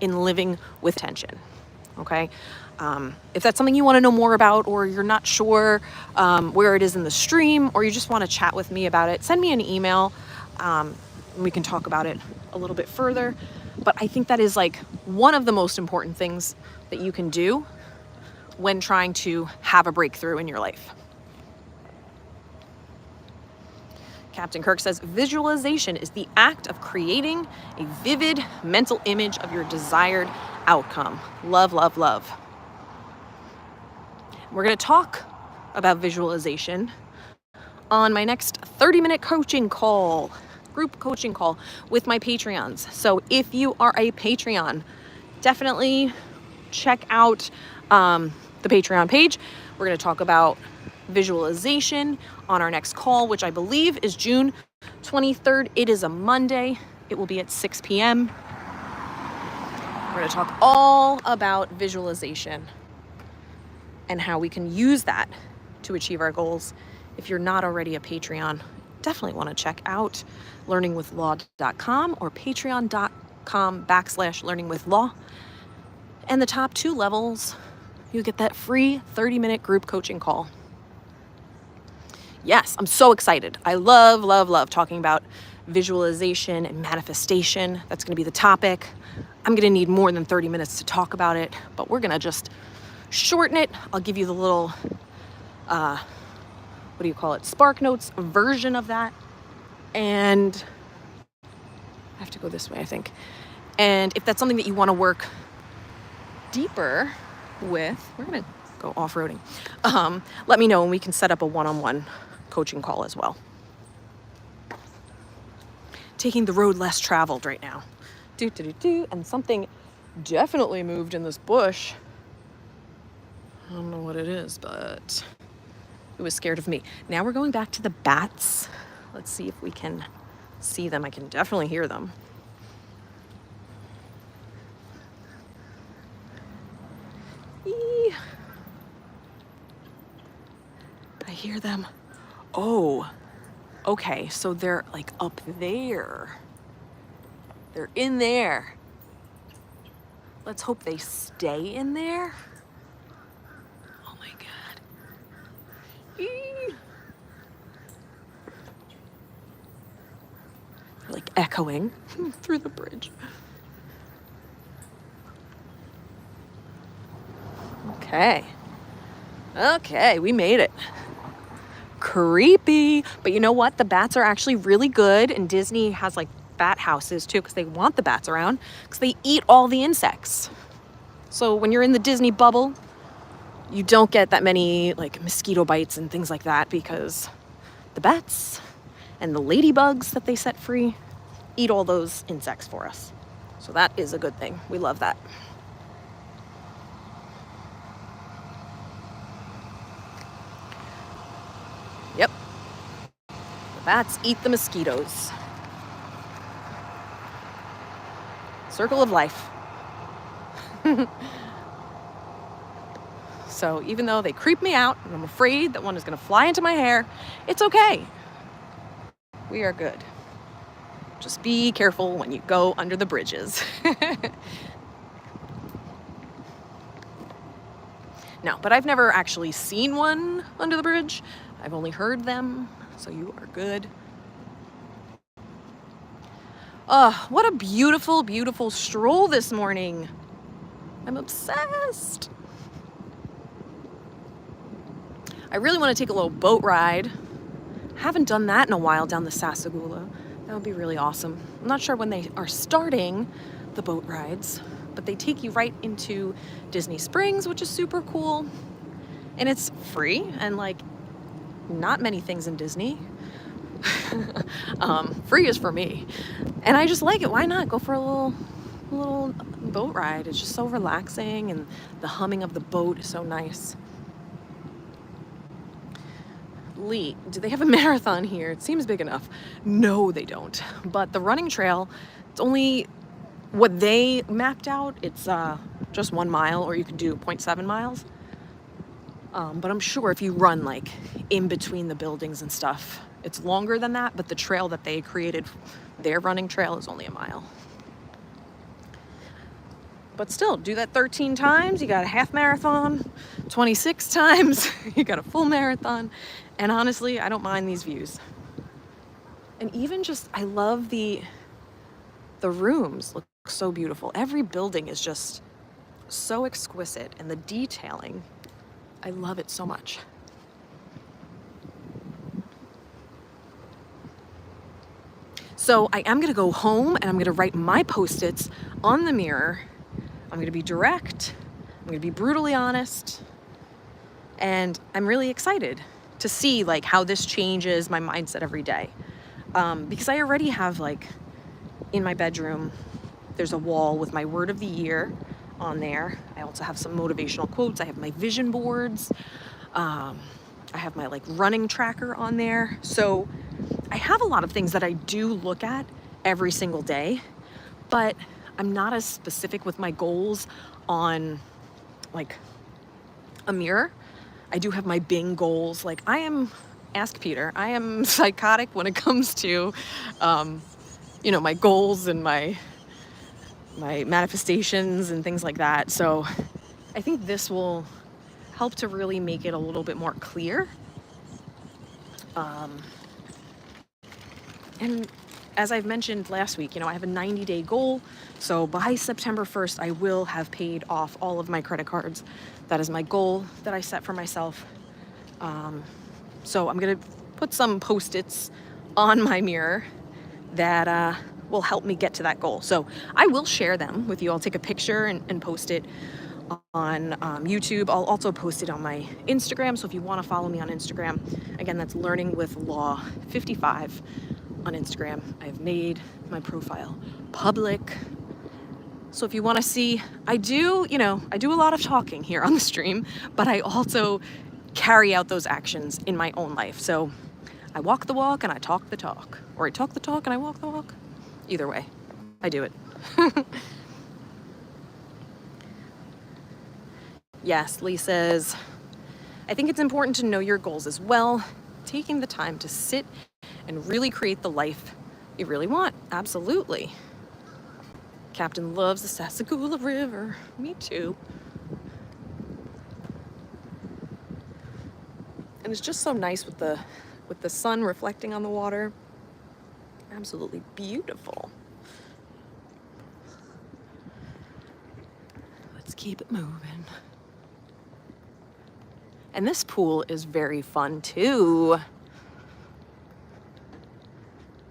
in living with tension, okay? If that's something you want to know more about, or you're not sure where it is in the stream, or you just want to chat with me about it, send me an email, and we can talk about it a little bit further. But I think that is like one of the most important things that you can do when trying to have a breakthrough in your life. Captain Kirk says, visualization is the act of creating a vivid mental image of your desired outcome. Love, love, love. We're going to talk about visualization on my next 30-minute coaching call, group coaching call with my Patreons. So if you are a Patreon, definitely check out the Patreon page. We're going to talk about visualization on our next call, which I believe is June 23rd. It is a Monday. It will be at 6 p.m. We're going to talk all about visualization and how we can use that to achieve our goals. If you're not already a Patreon, definitely want to check out learningwithlaw.com or patreon.com/learningwithlaw. And the top 2 levels, you'll get that free 30-minute group coaching call. Yes, I'm so excited. I love, love, love talking about visualization and manifestation. That's going to be the topic. I'm going to need more than 30 minutes to talk about it, but we're going to just shorten it. I'll give you the little, Spark Notes version of that. And I have to go this way, I think. And if that's something that you want to work deeper with, we're going to go off-roading. Let me know and we can set up a one-on-one coaching call as well. Taking the road less traveled right now. And something definitely moved in this bush. I don't know what it is, but it was scared of me. Now we're going back to the bats. Let's see if we can see them. I can definitely hear them. I hear them. Oh, okay, so they're like up there. They're in there. Let's hope they stay in there. Oh my God. They're like echoing through the bridge. Okay, we made it. Creepy. But you know what? The bats are actually really good, and Disney has like bat houses too because they want the bats around because they eat all the insects. So when you're in the Disney bubble, you don't get that many like mosquito bites and things like that because the bats and the ladybugs that they set free eat all those insects for us. So that is a good thing. We love that. Yep. The bats eat the mosquitoes. Circle of life. So even though they creep me out and I'm afraid that one is going to fly into my hair, it's okay. We are good. Just be careful when you go under the bridges. No, but I've never actually seen one under the bridge. I've only heard them, so you are good. What a beautiful, beautiful stroll this morning. I'm obsessed. I really want to take a little boat ride. Haven't done that in a while down the Sassagoula. That would be really awesome. I'm not sure when they are starting the boat rides, but they take you right into Disney Springs, which is super cool. And it's free, and like not many things in Disney. Free is for me. And I just like it. Why not go for a little boat ride? It's just so relaxing, and the humming of the boat is so nice. Lee, do they have a marathon here? It seems big enough. No, they don't. But the running trail, it's only what they mapped out. It's just 1 mile, or you could do 0.7 miles. But I'm sure if you run like in between the buildings and stuff, it's longer than that. But the trail that they created, their running trail, is only 1 mile. But still, do that 13 times, you got a half marathon. 26 times, you got a full marathon. And honestly, I don't mind these views. And even just, I love the rooms look so beautiful. Every building is just so exquisite, and the detailing, I love it so much. So I am gonna go home and I'm gonna write my Post-its on the mirror. I'm gonna be direct, I'm gonna be brutally honest, and I'm really excited to see like how this changes my mindset every day. Because I already have like in my bedroom, there's a wall with my word of the year on there. I also have some motivational quotes. I have my vision boards. I have my like running tracker on there. So I have a lot of things that I do look at every single day, but I'm not as specific with my goals on like a mirror. I do have my Bing goals. Like ask Peter, I am psychotic when it comes to, my goals and my manifestations and things like that. So I think this will help to really make it a little bit more clear. And as I've mentioned last week, I have a 90-day goal. So by September 1st, I will have paid off all of my credit cards. That is my goal that I set for myself. So I'm gonna put some Post-its on my mirror that will help me get to that goal. So I will share them with you. I'll take a picture and post it on YouTube. I'll also post it on my Instagram. So if you want to follow me on Instagram, again, that's Learning with Law 55 on Instagram. I've made my profile public. So if you want to see, I do a lot of talking here on the stream, but I also carry out those actions in my own life. So I walk the walk and I talk the talk, or I talk the talk and I walk the walk. Either way, I do it. Yes, Lee says, I think it's important to know your goals as well, taking the time to sit and really create the life you really want. Absolutely. Captain loves the Sassagoula River. Me too. And it's just so nice with the sun reflecting on the water. Absolutely beautiful. Let's keep it moving. And this pool is very fun too.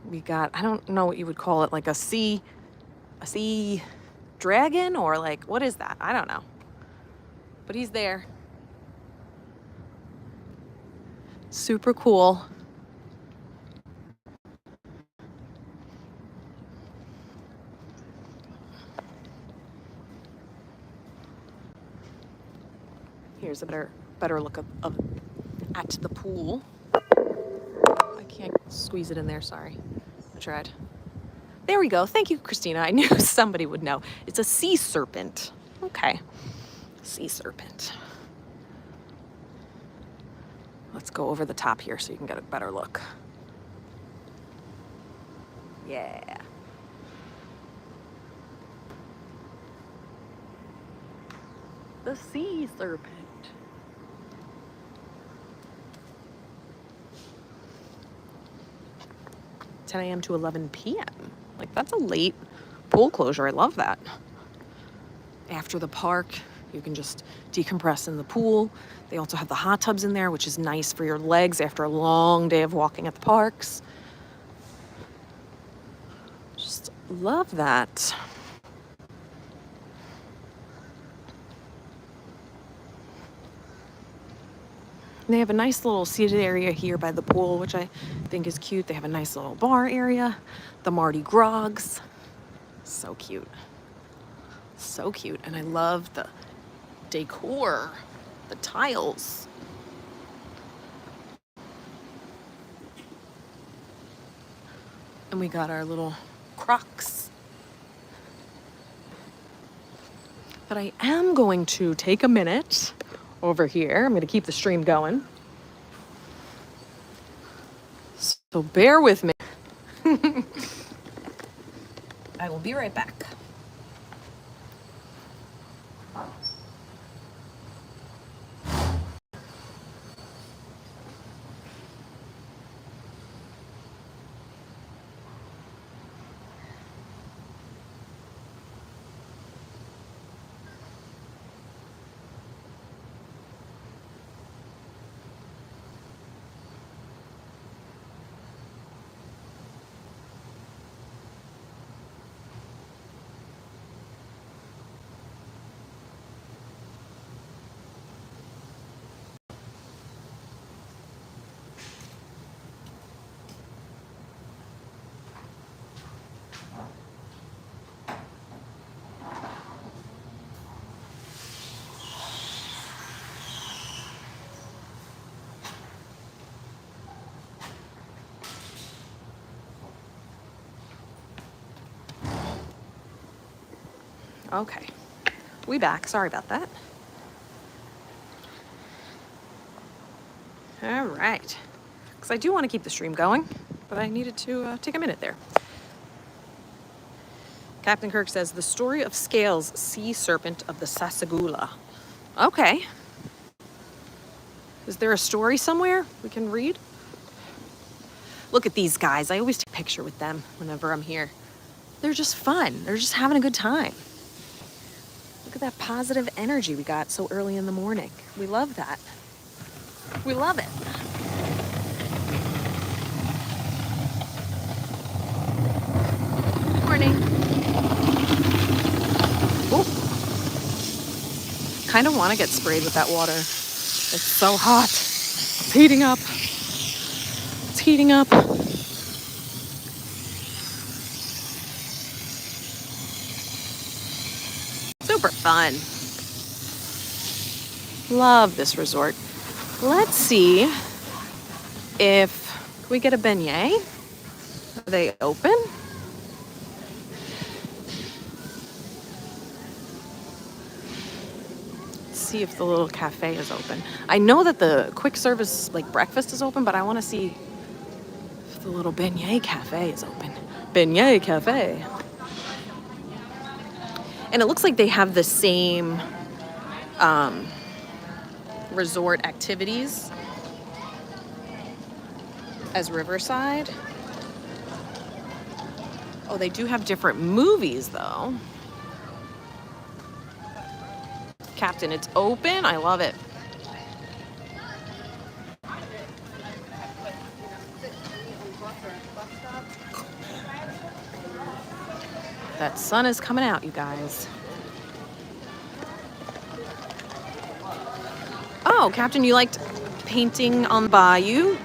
We got, I don't know what you would call it, like a sea dragon, or like, what is that? I don't know. But he's there. Super cool. Here's a better look at the pool. I can't squeeze it in there, sorry. I tried. There we go. Thank you, Christina. I knew somebody would know. It's a sea serpent. Okay. Sea serpent. Let's go over the top here so you can get a better look. Yeah. The sea serpent. 10 a.m. to 11 p.m. Like, that's a late pool closure. I love that. After the park, you can just decompress in the pool. They also have the hot tubs in there, which is nice for your legs after a long day of walking at the parks. Just love that. They have a nice little seated area here by the pool, which I think is cute. They have a nice little bar area. The Mardi Grogs. So cute. So cute. And I love the decor, the tiles. And we got our little Crocs. But I am going to take a minute over here. I'm going to keep the stream going. So bear with me. I will be right back. Okay, we back. Sorry about that. All right, because I do want to keep the stream going, but I needed to take a minute there. Captain Kirk says, the story of Scales, sea serpent of the Sassagoula. Okay. Is there a story somewhere we can read? Look at these guys. I always take a picture with them whenever I'm here. They're just fun. They're just having a good time. Look at that positive energy we got so early in the morning. We love that. We love it. Morning. Oh. Kind of want to get sprayed with that water. It's so hot. It's heating up. It's heating up. Super fun. Love this resort. Let's see if we get a beignet. Are they open? See if the little cafe is open. I know that the quick service like breakfast is open, but I want to see if the little beignet cafe is open. Beignet cafe. And it looks like they have the same resort activities as Riverside. Oh, they do have different movies though. Captain, it's open. I love it. That sun is coming out, you guys. Oh, Captain, you liked painting on the bayou?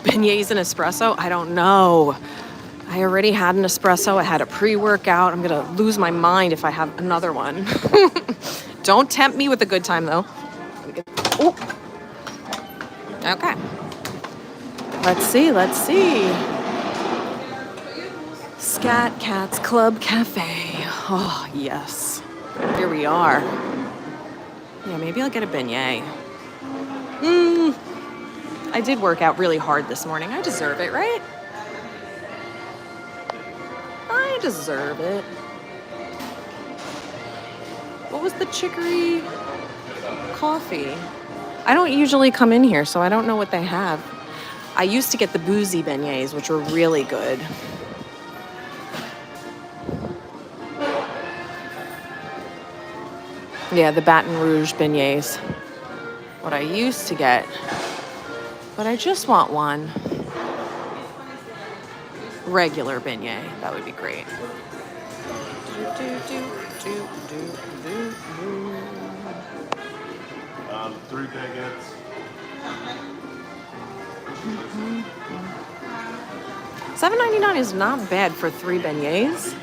Beignets and espresso? I don't know. I already had an espresso. I had a pre-workout. I'm going to lose my mind if I have another one. Don't tempt me with a good time, though. Ooh. Okay. Let's see. Scat Cats Club Cafe. Oh, yes. Here we are. Yeah, maybe I'll get a beignet. I did work out really hard this morning. I deserve it, right? I deserve it. What was the chicory coffee? I don't usually come in here, so I don't know what they have. I used to get the boozy beignets, which were really good. Yeah, the Baton Rouge beignets. What I used to get. But I just want one regular beignet. That would be great. 3 baguettes. $7.99 is not bad for 3 beignets.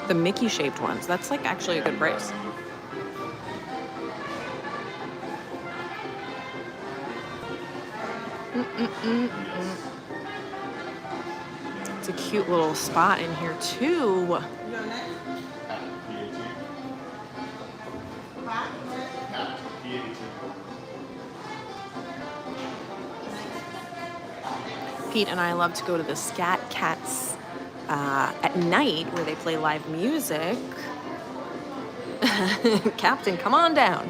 The Mickey-shaped ones. That's like actually a good price. It's a cute little spot in here too. Pete and I love to go to the Scat Cats at night where they play live music. Captain, come on down.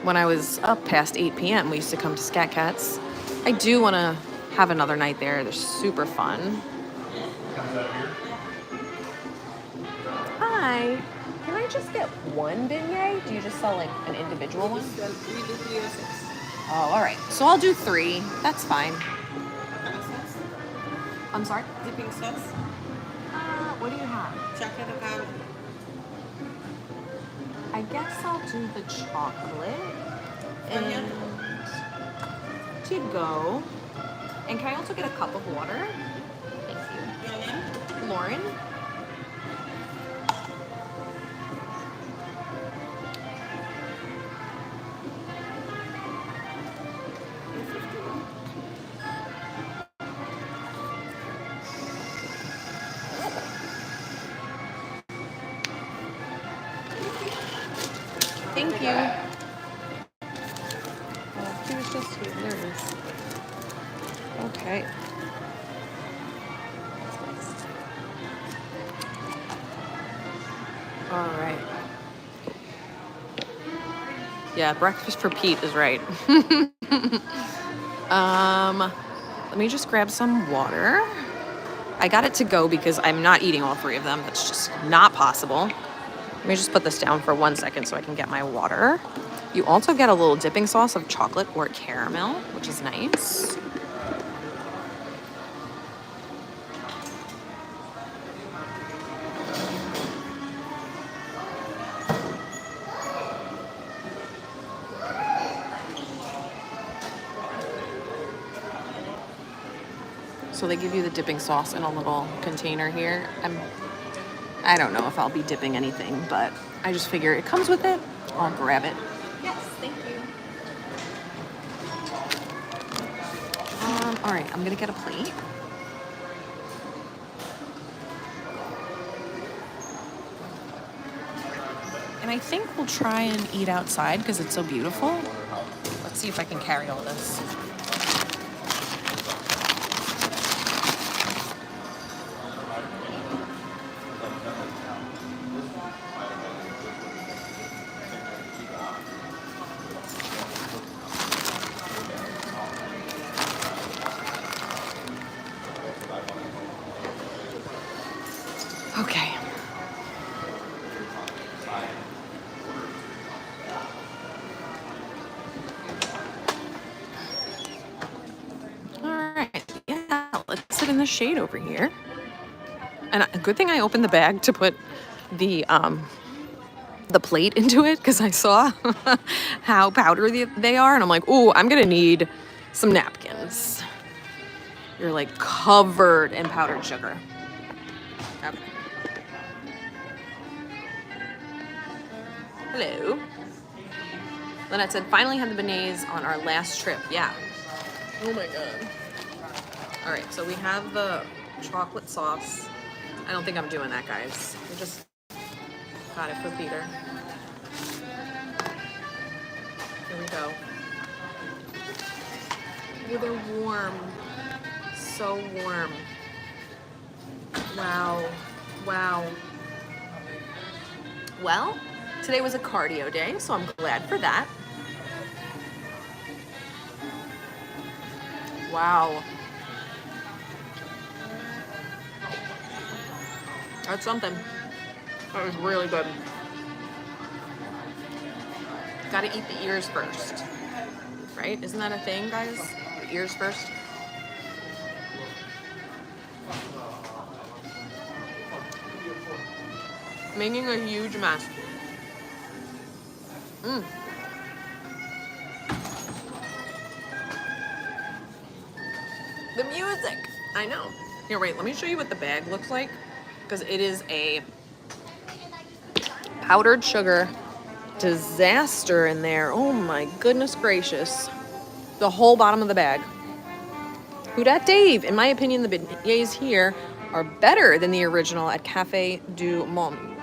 When I was up past 8 p.m., we used to come to Scat Cats. I do want to have another night there. They're super fun. Hi. Can I just get one beignet? Do you just sell like an individual one? We do 3 or 6. Oh, all right. So I'll do 3. That's fine. I'm sorry? Dipping sauce, What do you have? chocolate avocado. I guess I'll do the chocolate and to go. And can I also get a cup of water? Thank you. Your name? Lauren? Thank you. Here's just here. There it is. Okay. All right. Yeah, breakfast for Pete is right. Let me just grab some water. I got it to go because I'm not eating all 3 of them. That's just not possible. Let me just put this down for 1 second so I can get my water. You also get a little dipping sauce of chocolate or caramel, which is nice. So they give you the dipping sauce in a little container here. I don't know if I'll be dipping anything, but I just figure it comes with it. I'll grab it. Yes, thank you. All right, I'm gonna get a plate. And I think we'll try and eat outside because it's so beautiful. Let's see if I can carry all this. Okay. All right. Yeah, let's sit in the shade over here. And a good thing I opened the bag to put the plate into it because I saw how powdery they are, and I'm like, ooh, I'm gonna need some napkins. You're like covered in powdered sugar. Okay. Hello. Lynette said, finally had the beignets on our last trip. Yeah. Oh my god. All right, so we have the chocolate sauce. I don't think I'm doing that, guys. We just got it for Peter. Here we go. Oh, they're warm. So warm. Wow. Wow. Well, today was a cardio day, so I'm glad for that. Wow. That's something. That was really good. Gotta eat the ears first. Right? Isn't that a thing, guys? The ears first? Making a huge mess. The music. I know. Here, wait, let me show you what the bag looks like. Because it is a powdered sugar disaster in there. Oh my goodness gracious. The whole bottom of the bag. Who dat Dave? In my opinion, the beignets here are better than the original at Café du Monde.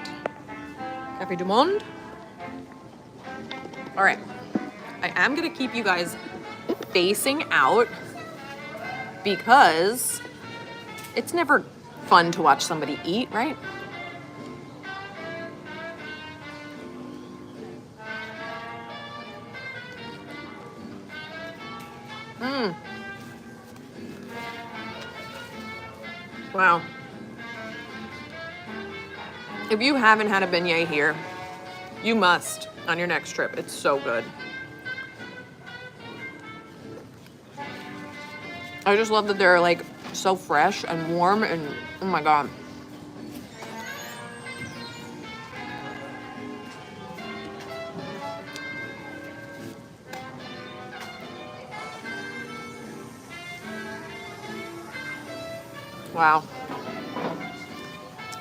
Café du Monde? All right. I am going to keep you guys facing out because it's never fun to watch somebody eat, right? Wow. If you haven't had a beignet here, you must on your next trip. It's so good. I just love that they're like so fresh and warm and oh my god. Wow.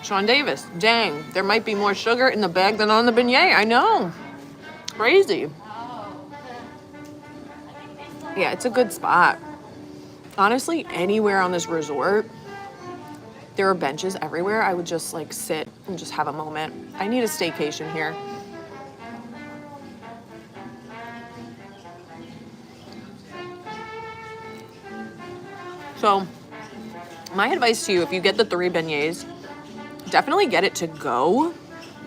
Sean Davis, dang, there might be more sugar in the bag than on the beignet. I know. Crazy. Yeah, it's a good spot. Honestly, anywhere on this resort, there are benches everywhere. I would just like sit and just have a moment. I need a staycation here. So, my advice to you, if you get the 3 beignets, definitely get it to go.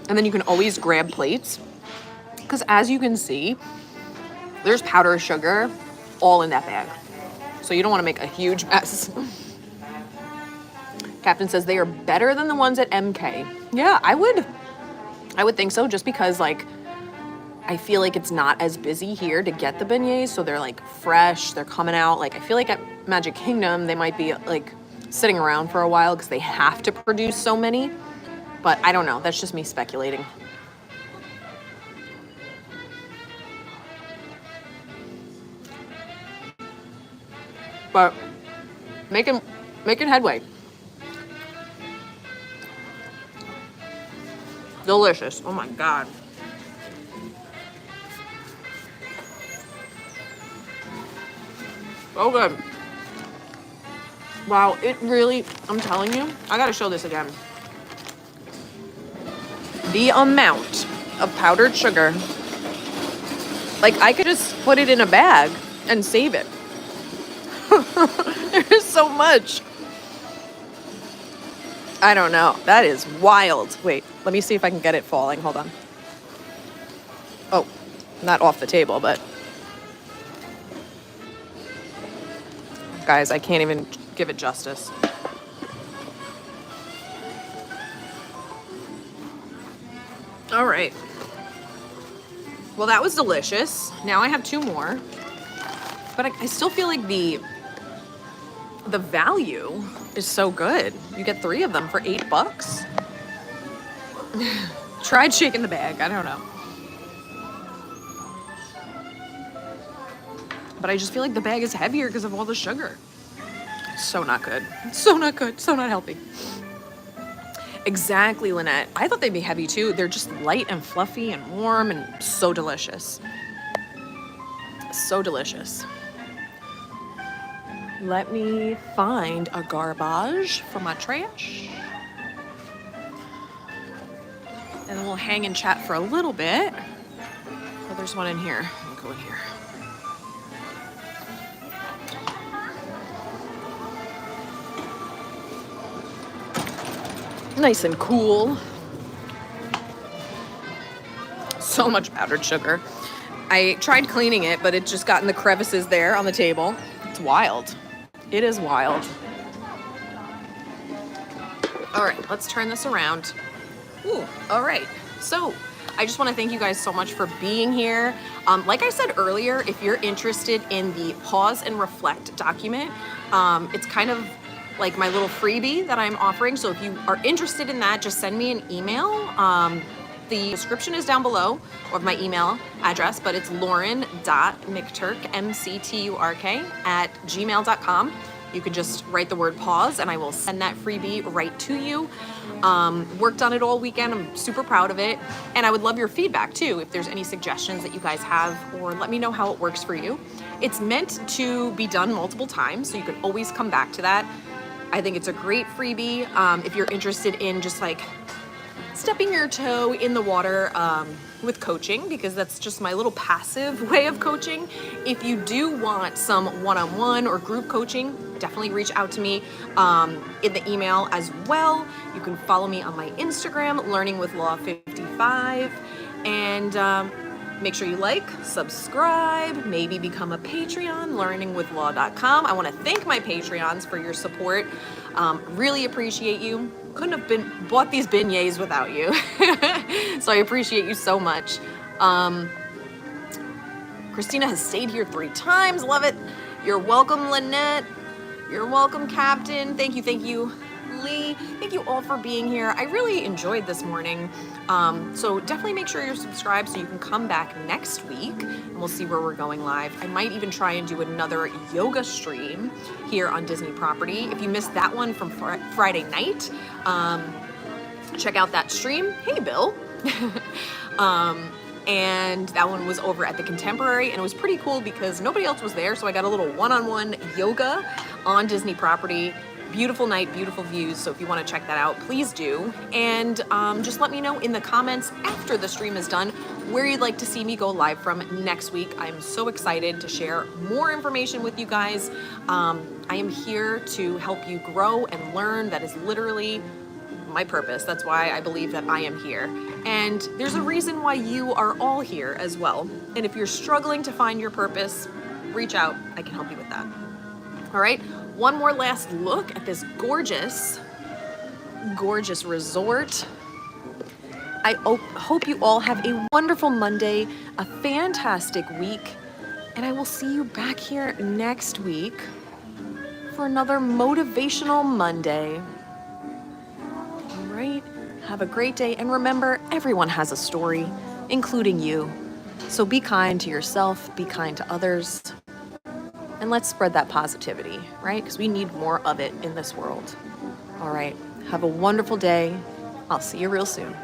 And then you can always grab plates. Because as you can see, there's powdered sugar all in that bag. So you don't want to make a huge mess. Captain says they are better than the ones at MK. Yeah, I would think so, just because like I feel like it's not as busy here to get the beignets, so they're like fresh, they're coming out. Like I feel like at Magic Kingdom they might be like sitting around for a while because they have to produce so many. But I don't know, that's just me speculating. But making headway. Delicious. Oh my God. So good. Wow, it really, I'm telling you, I gotta show this again. The amount of powdered sugar. Like I could just put it in a bag and save it. There's so much. I don't know. That is wild. Wait, let me see if I can get it falling. Hold on. Oh, not off the table, but. Guys, I can't even give it justice. All right. Well, that was delicious. Now I have 2 more. But I still feel like the value is so good. You get 3 of them for $8. Tried shaking the bag. I don't know. But I just feel like the bag is heavier because of all the sugar. So not good. So not good. So not healthy. Exactly, Lynette. I thought they'd be heavy too. They're just light and fluffy and warm and so delicious. So delicious. Let me find a garbage for my trash. And then we'll hang and chat for a little bit. Oh, there's one in here. I'll go in here. Nice and cool. So much powdered sugar. I tried cleaning it, but it just got in the crevices there on the table. It's wild. It is wild. All right, let's turn this around. Ooh, all right. So I just want to thank you guys so much for being here. Like I said earlier, if you're interested in the Pause and Reflect document, it's kind of like my little freebie that I'm offering. So if you are interested in that, just send me an email. The description is down below of my email address, but it's Lauren.McTurk, MCTURK, @gmail.com. You can just write the word pause and I will send that freebie right to you. Worked on it all weekend. I'm super proud of it. And I would love your feedback too, if there's any suggestions that you guys have, or let me know how it works for you. It's meant to be done multiple times, so you can always come back to that. I think it's a great freebie if you're interested in just like stepping your toe in the water with coaching, because that's just my little passive way of coaching. If you do want some one-on-one or group coaching, definitely reach out to me in the email as well. You can follow me on my Instagram, learningwithlaw55, and make sure you like, subscribe, maybe become a Patreon, learningwithlaw.com. I want to thank my Patreons for your support. Really appreciate you. Couldn't have bought these beignets without you. So I appreciate you so much. Christina has stayed here 3 times. Love it. You're welcome, Lynette. You're welcome, Captain. Thank you, Lee. Thank you all for being here. I really enjoyed this morning. So definitely make sure you're subscribed so you can come back next week and we'll see where we're going live. I might even try and do another yoga stream here on Disney property. If you missed that one from Friday night, check out that stream. Hey, Bill. And that one was over at the Contemporary, and it was pretty cool because nobody else was there, so I got a little one-on-one yoga on Disney property. Beautiful night, beautiful views, so if you want to check that out, please do. And just let me know in the comments after the stream is done where you'd like to see me go live from next week. I'm so excited to share more information with you guys. I am here to help you grow and learn. That is literally my purpose. That's why I believe that I am here. And there's a reason why you are all here as well. And if you're struggling to find your purpose, reach out. I can help you with that. All right, one more last look at this gorgeous resort. I hope you all have a wonderful Monday, a fantastic week, and I will see you back here next week for another motivational Monday. All right, have a great day, and remember, everyone has a story, including you. So be kind to yourself, be kind to others, and let's spread that positivity, right? Because we need more of it in this world. All right, have a wonderful day. I'll see you real soon.